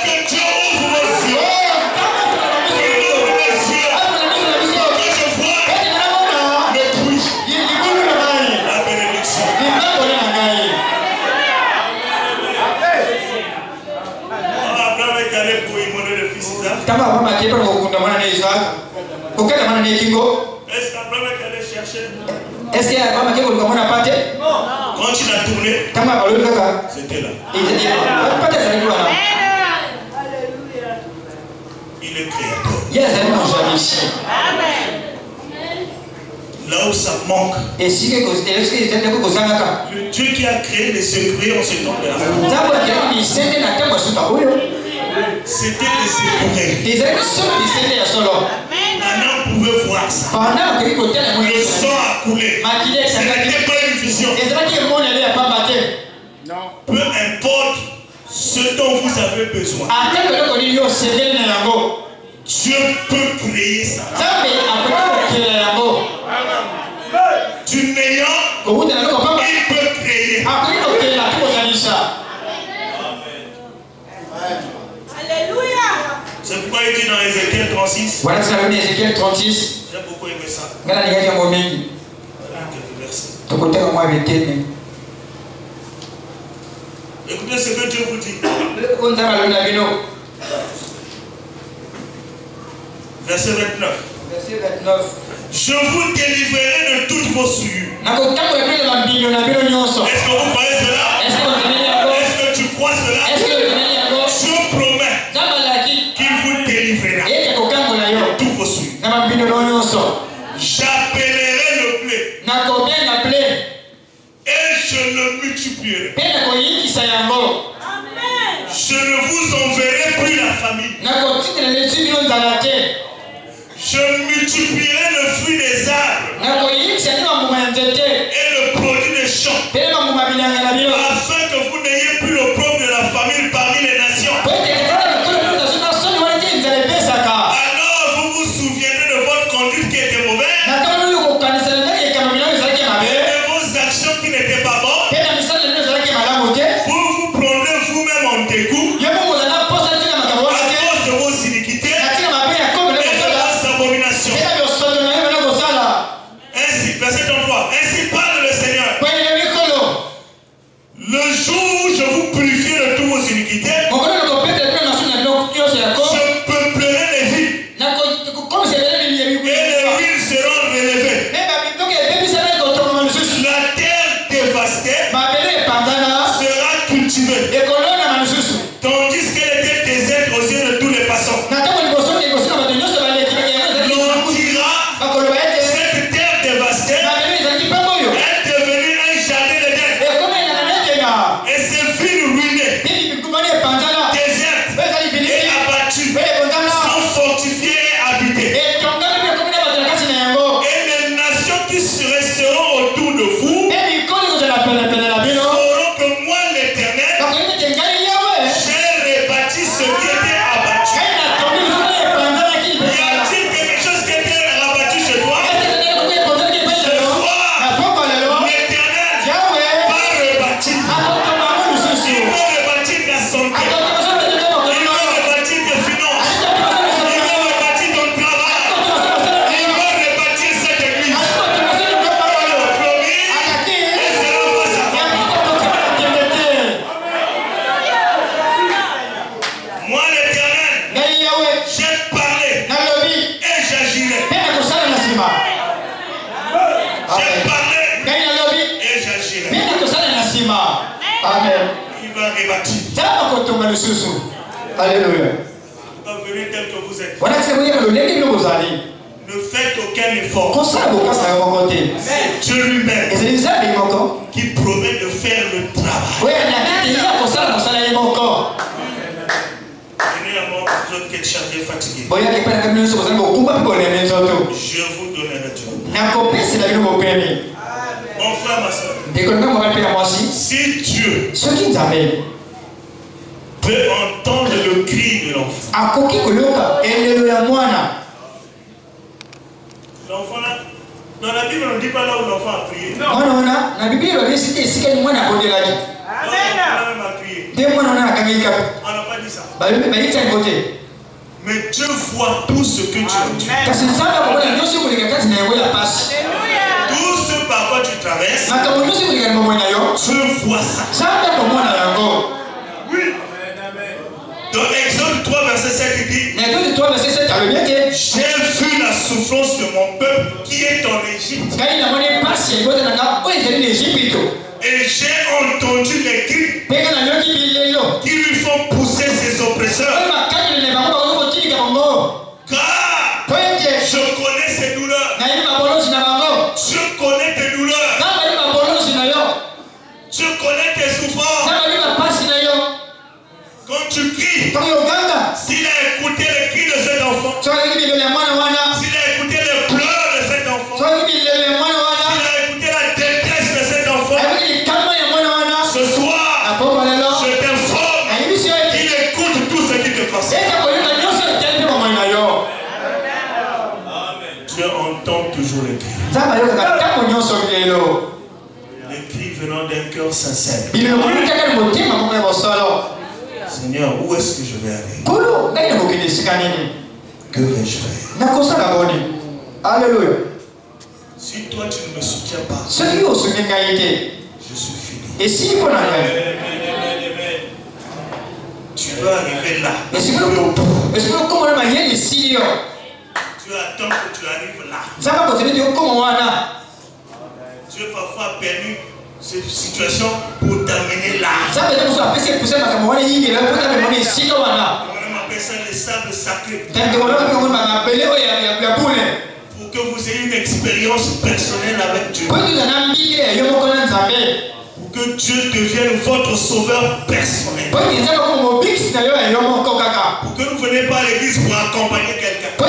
Que Dieu ouvre vos yeux. Qu'il ouvre mes yeux. Que je vois le bruit. La bénédiction. Abraham est allé pour immoler le fils Isaac. Est-ce qu'Abraham est allé chercher? Quand il a tourné, c'était là. Il est créateur. Là où ça manque, le Dieu qui a créé les secrets en ce temps de la femme, c'était des secrets. Maintenant, on pouvait voir ça. Le sang a coulé. Ce n'était pas une vision. Peu importe ce dont vous avez besoin, Dieu peut créer ça. Du néant, il peut créer. Alléluia. C'est pourquoi il dit dans Ézéchiel 36. Voilà ce qu'il dit dans Ézéchiel 36. J'ai beaucoup aimé ça. Voilà quelques versets. Écoutez ce que Dieu vous dit. Verset 29. Je vous délivrerai de toutes vos souillures. Est-ce que vous croyez cela? Est-ce que tu crois cela? Dieu promet qu'il vous délivrera de toutes vos souillures. J'appellerai le blé et je le multiplierai. Je ne vous enverrai plus la famine. Je multiplierai le fruit des arbres et le produit des champs, afin que vous n'ayez plus l'opprobre de la famine parmi les nations. Alors vous vous souviendrez de votre conduite qui était mauvaise, et de vos actions qui n'étaient pas bonnes. Vous vous prendrez vous-même en dégoût à cause de vos iniquités et de vos abominations. Ainsi, verset 33, ainsi parle le Seigneur. Le jour où je vous purifierai de tous vos iniquités, je peuplerai les villes et les villes seront relevées. La terre dévastée sera cultivée, tandis qu'elle était déserte aux yeux de tous les passants. L'on dira, cette terre dévastée est devenue un jardin d'Éden, et ces villes ruinées, désertes et abattues sont fortifiées et habitées. Et les nations qui resteront autour de vous sauront que moi l'Éternel, j'ai rebâti ce qui était abattu. Y a-t-il quelque chose qui était rabattu chez toi? Ce soir, l'Éternel va rebâtir. Il va rebâtir ta santé. Il va rebâtir tes finances. Il va rebâtir ton travail. Il va rebâtir cette église. Il a promis et cela va s'accomplir. Moi l'Éternel, j'ai parlé et j'agirai. J'ai parlé et j'agirai. Amen. Il va rebâtir. Alléluia. Quand venez tel que vous êtes, ne faites aucun effort. C'est Dieu lui-même qui promet de faire le travail. Venez à moi, je l'autre qui est chargé, fatigué. Je Je vous donnerai Dieu. Mon frère, ma soeur. Si Dieu peut entendre le cri de l'enfant. L'enfant là, dans la Bible, on ne dit pas là où l'enfant a prié. Non. Amen. On n'a pas dit ça. Mais Dieu voit tout ce que tu as dit. Tout ce par quoi tu traverses, Dieu voit ça. Oui. Dans Exode 3, verset 7, il dit: j'ai vu la souffrance de mon peuple qui est en Égypte. Et j'ai entendu les cris qui lui font pousser ses oppresseurs. Car je connais ses douleurs. Je connais tes douleurs. Je connais tes souffrances. Quand tu cries, s'il a écouté les cris de cet enfant, s'il a écouté les pleurs de cet enfant, s'il a écouté la détresse de cet enfant, ce soir, je t'informe qu'il écoute tout ce qui te concerne. Dieu entend toujours les cris. Les cris venant d'un cœur sincère. Seigneur, où est-ce que je vais aller? Que vais-je faire? Alléluia. Si toi tu ne me soutiens pas, je suis fini. Et si tu dois arriver là. Tu attends que tu arrives là. Dieu parfois a permis cette situation pour t'amener là. On appelle ça les sables sacrés. Pour que vous ayez une expérience personnelle avec Dieu. Pour que Dieu devienne votre sauveur personnel. Pour que vous ne veniez pas à l'église pour accompagner quelqu'un. Mais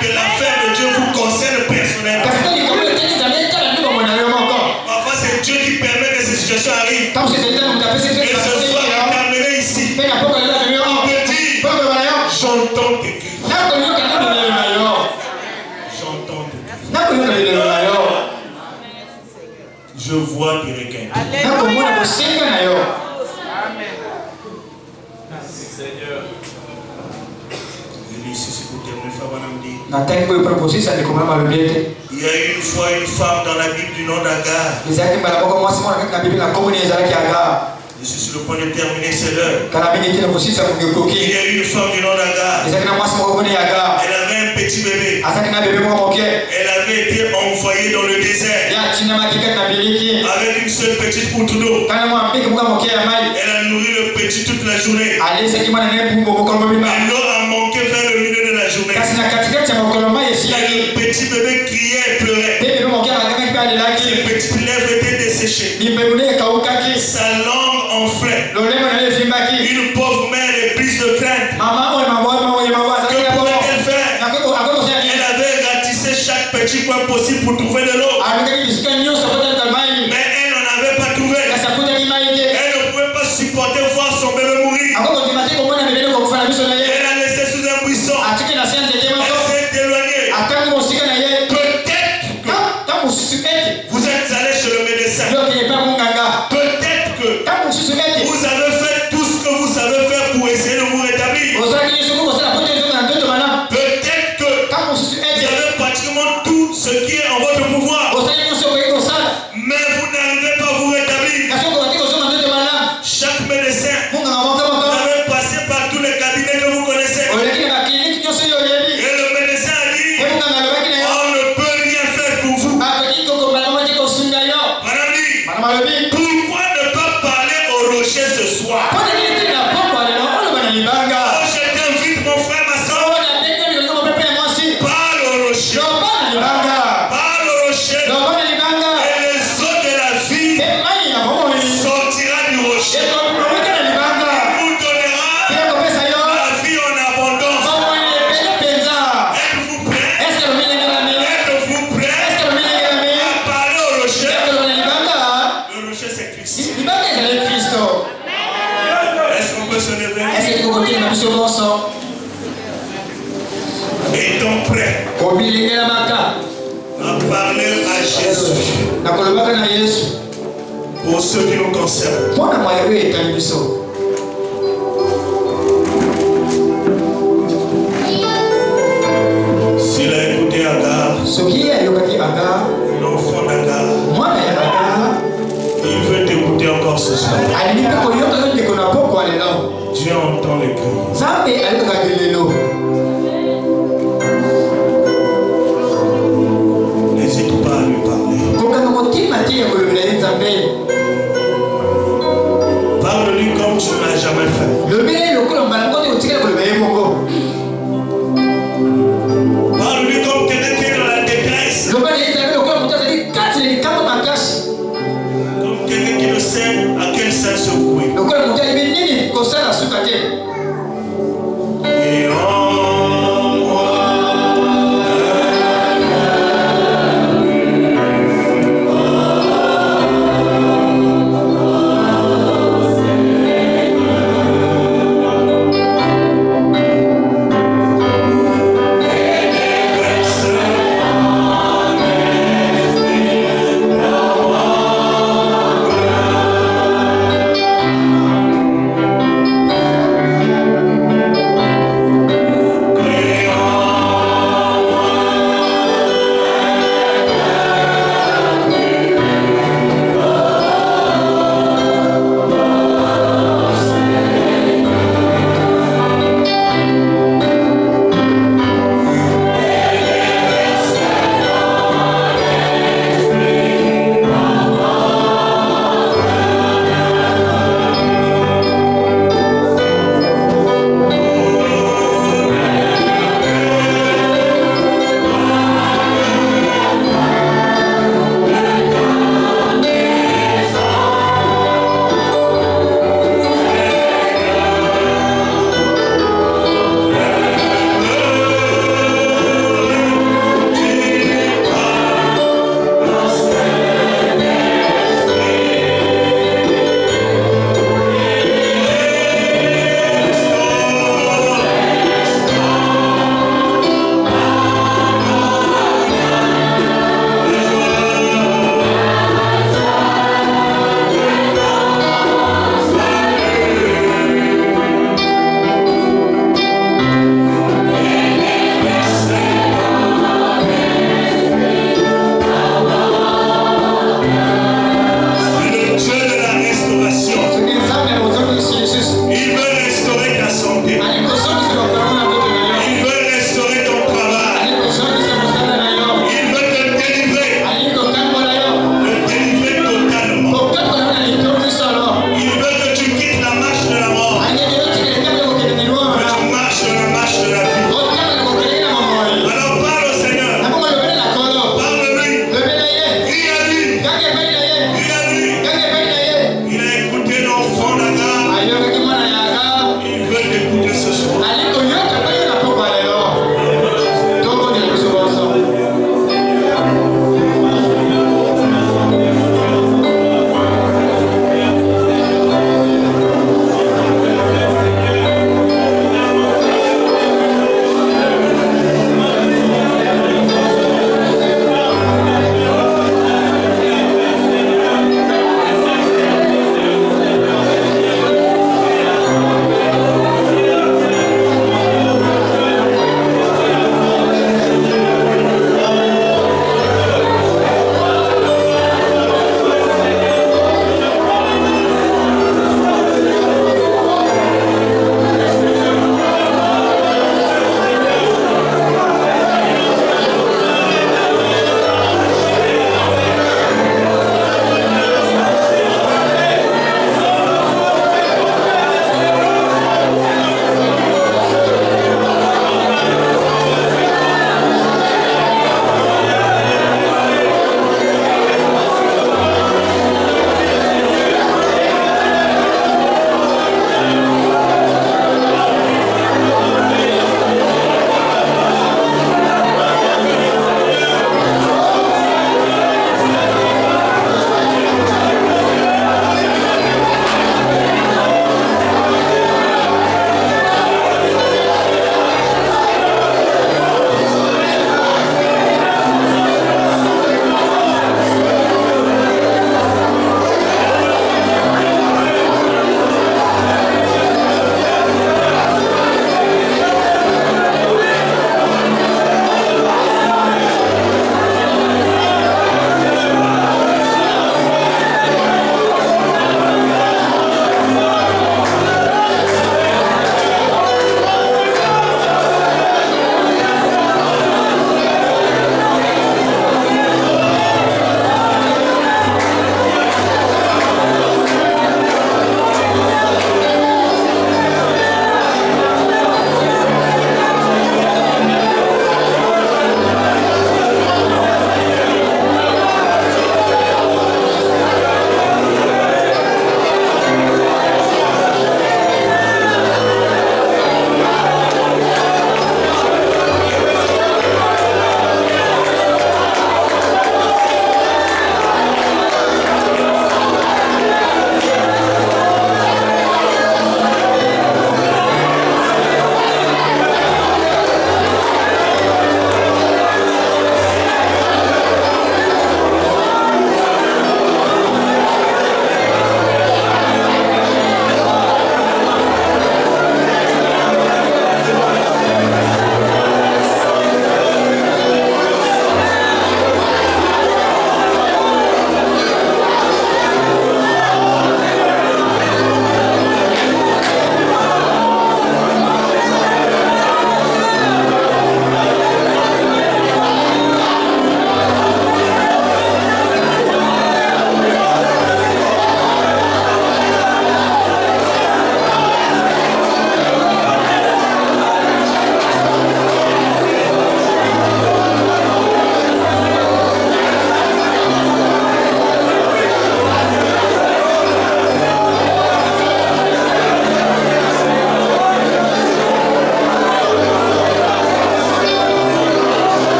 que l'affaire de Dieu vous concerne personnellement. Parfois c'est Dieu qui permet que ces situations arrivent. Et ce soir, il t'a amené ici. Il te dit, j'entends tes cris. J'entends tes cris. Je vois tes requêtes. Seigneur. Je dis ici, c'est pour terminer, Fabanam dit. Il y a eu une fois une femme dans la Bible du nom d'Agar. Je suis sur le point de terminer, c'est l'heure. Il y a eu une femme du nom d'Agar. Elle avait un petit bébé. Elle avait été envoyée dans le désert avec une seule petite poutre d'eau. Elle a nourri le petit toute la journée. Et l'eau a manqué vers le milieu de la journée. Le petit bébé criait et pleurait. Ses petites lèvres étaient desséchées. Sa langue enflait. Une pauvre mère est prise de crainte. Que pouvait-elle faire? Elle avait ratissé chaque petit coin possible pour trouver de l'eau. Mais elle n'en avait pas trouvé. Elle ne pouvait pas supporter voir son bébé mourir. Elle a laissé sous un buisson. Elle s'est éloignée. Peut-être que vous êtes allé chez le médecin. Peut-être que vous avez fait tout ce que vous savez faire pour essayer de vous rétablir. Peut-être que vous avez pratiquement tout ce qui est en votre pouvoir. parler à Jésus. Pour ceux qui nous concernent. S'il a écouté Agar, l'enfant d'Agar, il veut t'écouter encore ce soir. Dieu entend les cris. N'hésite pas à lui parler. Parle-lui comme tu n'as jamais fait. Parle-lui comme quelqu'un qui est dans la détresse. Comme quelqu'un qui ne sait à quel sens se vouer. Et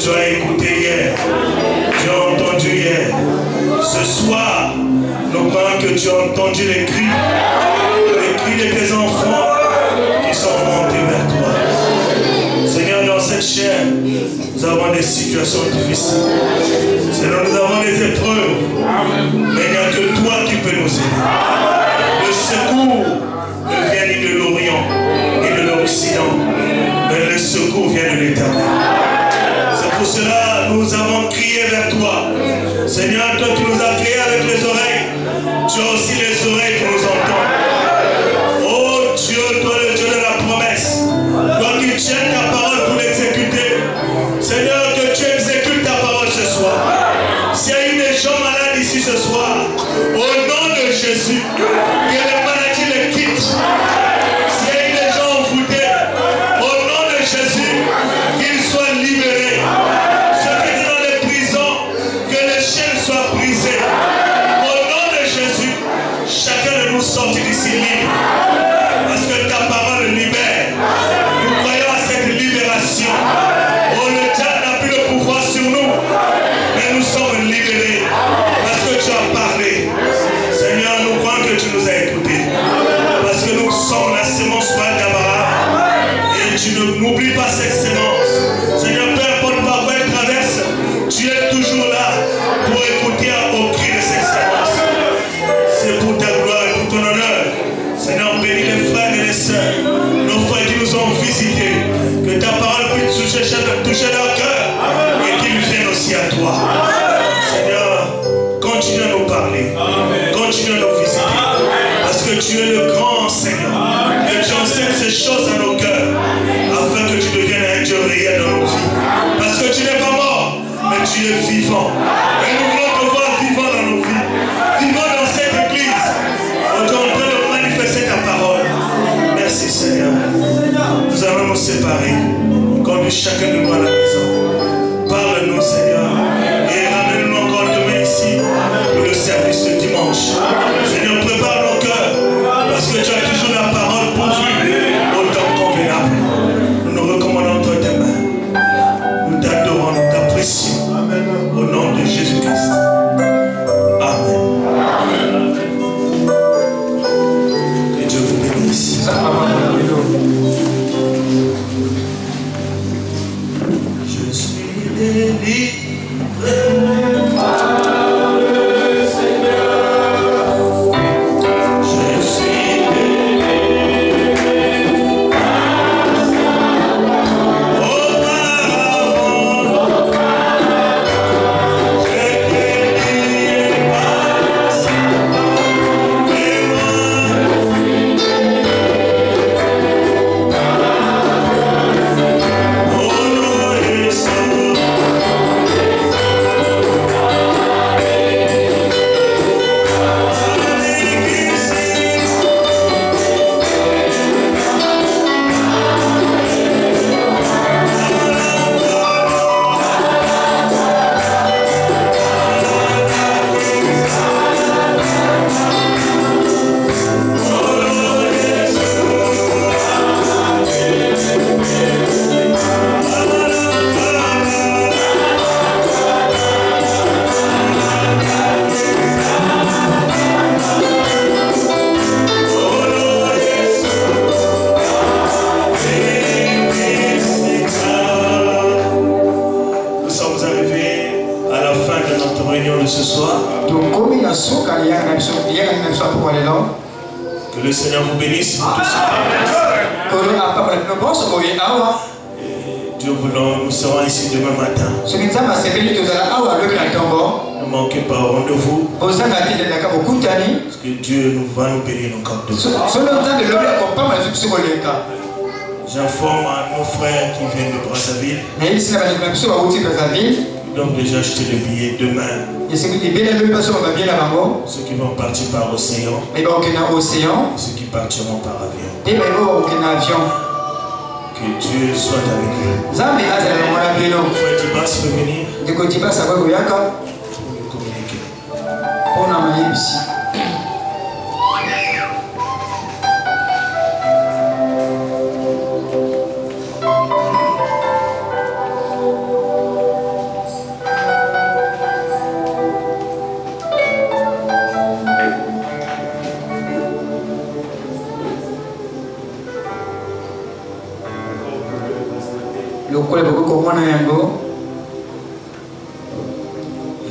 Tu as écouté hier. Tu as entendu hier. Ce soir, nous croyons que tu as entendu les cris de tes enfants qui sont montés vers toi. Seigneur, dans cette chair, nous avons des situations difficiles. Seigneur, nous avons des épreuves. Mais il n'y a que toi qui peux nous aider. Le secours ne vient ni de l'Orient, ni de l'Occident, mais le secours vient de l'Éternel. C'est pour cela que nous avons crié vers toi. Seigneur, toi qui nous as créés avec les oreilles, tu as aussi les oreilles qui nous entendent. Oh Dieu, toi le Dieu de la promesse, toi qui tiens ta parole pour l'exécuter. Seigneur, que tu exécutes ta parole ce soir. S'il y a eu des gens malades ici ce soir, au nom de Jésus, que les maladies les quittent. S'il y a eu des gens envoûtés, au nom de Jésus, qu'ils soient libérés. Ceux qui étaient dans les prisons, que les chaînes soient brisées. Au nom de Jésus, chacun de nous sortit d'ici libre. Parce que ta parole libère. Nous croyons à cette libération. Oh, le diable n'a plus le pouvoir sur nous. Mais nous sommes libérés. Parce que tu as parlé. Seigneur, nous croyons que tu nous as écoutés. Parce que nous sommes la sémence royale d'Abraham. Et tu n'oublies pas cette sémence. Seigneur, peu importe par quoi elle traverse, tu es toujours là pour écouter au cri de cette sémence. C'est pour ta gloire et pour ton honneur. Seigneur, bénis les frères et les sœurs, nos frères qui nous ont visités. Que ta parole puisse toucher leur cœur et qu'ils viennent aussi à toi. Seigneur, continue à nous parler. Continue à nous visiter. Parce que tu es le grand Seigneur. Que tu enseignes ces choses à nos cœurs afin que tu deviennes un Dieu réel dans nos vies. Parce que tu n'es pas mort, mais tu es vivant. Et nous voulons te voir vivant dans nos vies. Vivant dans cette église. On est en train de manifester ta parole. Merci Seigneur. Nous allons nous séparer. Conduis chacun de nous à la maison. Parle-nous Seigneur. Et ramène-nous encore demain ici pour le service de dimanche. Seigneur, prépare nos cœurs. Parce que tu as toujours la parole pour vivre au temps convenable. Nous nous recommandons entre tes mains. Nous t'adorons, nous t'apprécions. Au nom de Jésus-Christ. Amen. Que Dieu vous bénisse. Je suis délivré par le Seigneur. Je suis délivré par le Seigneur. Auparavant, j'étais lié par le Seigneur. Et moi, de ce soir. Que le Seigneur vous bénisse pour tout ça. Et Dieu voulant, nous serons ici demain matin. Ne manquez pas au rendez-vous. Parce que Dieu va nous bénir nos corps de J'informe à nos frères qui viennent de Brazzaville. Donc déjà acheter le billet demain. Ceux qui vont partir par océan. Ceux qui partiront par avion. Que Dieu soit avec eux. Frère Tibas peut venir pour nous communiquer.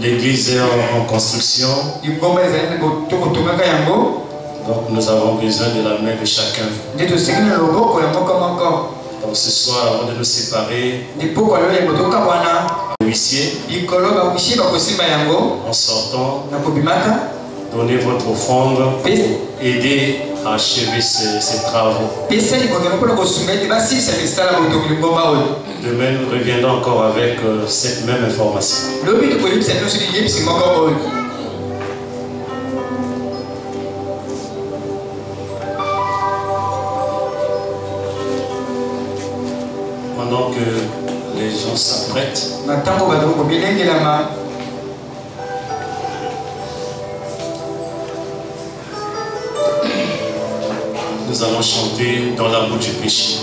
L'église est en construction. Donc nous avons besoin de la main de chacun. Donc ce soir, avant de nous séparer, huissier, en sortant, donnez votre offrande, aidez à achever ces travaux. Demain, nous reviendrons encore avec cette même information. Pendant que les gens s'apprêtent, nous allons chanter dans la boue du péché.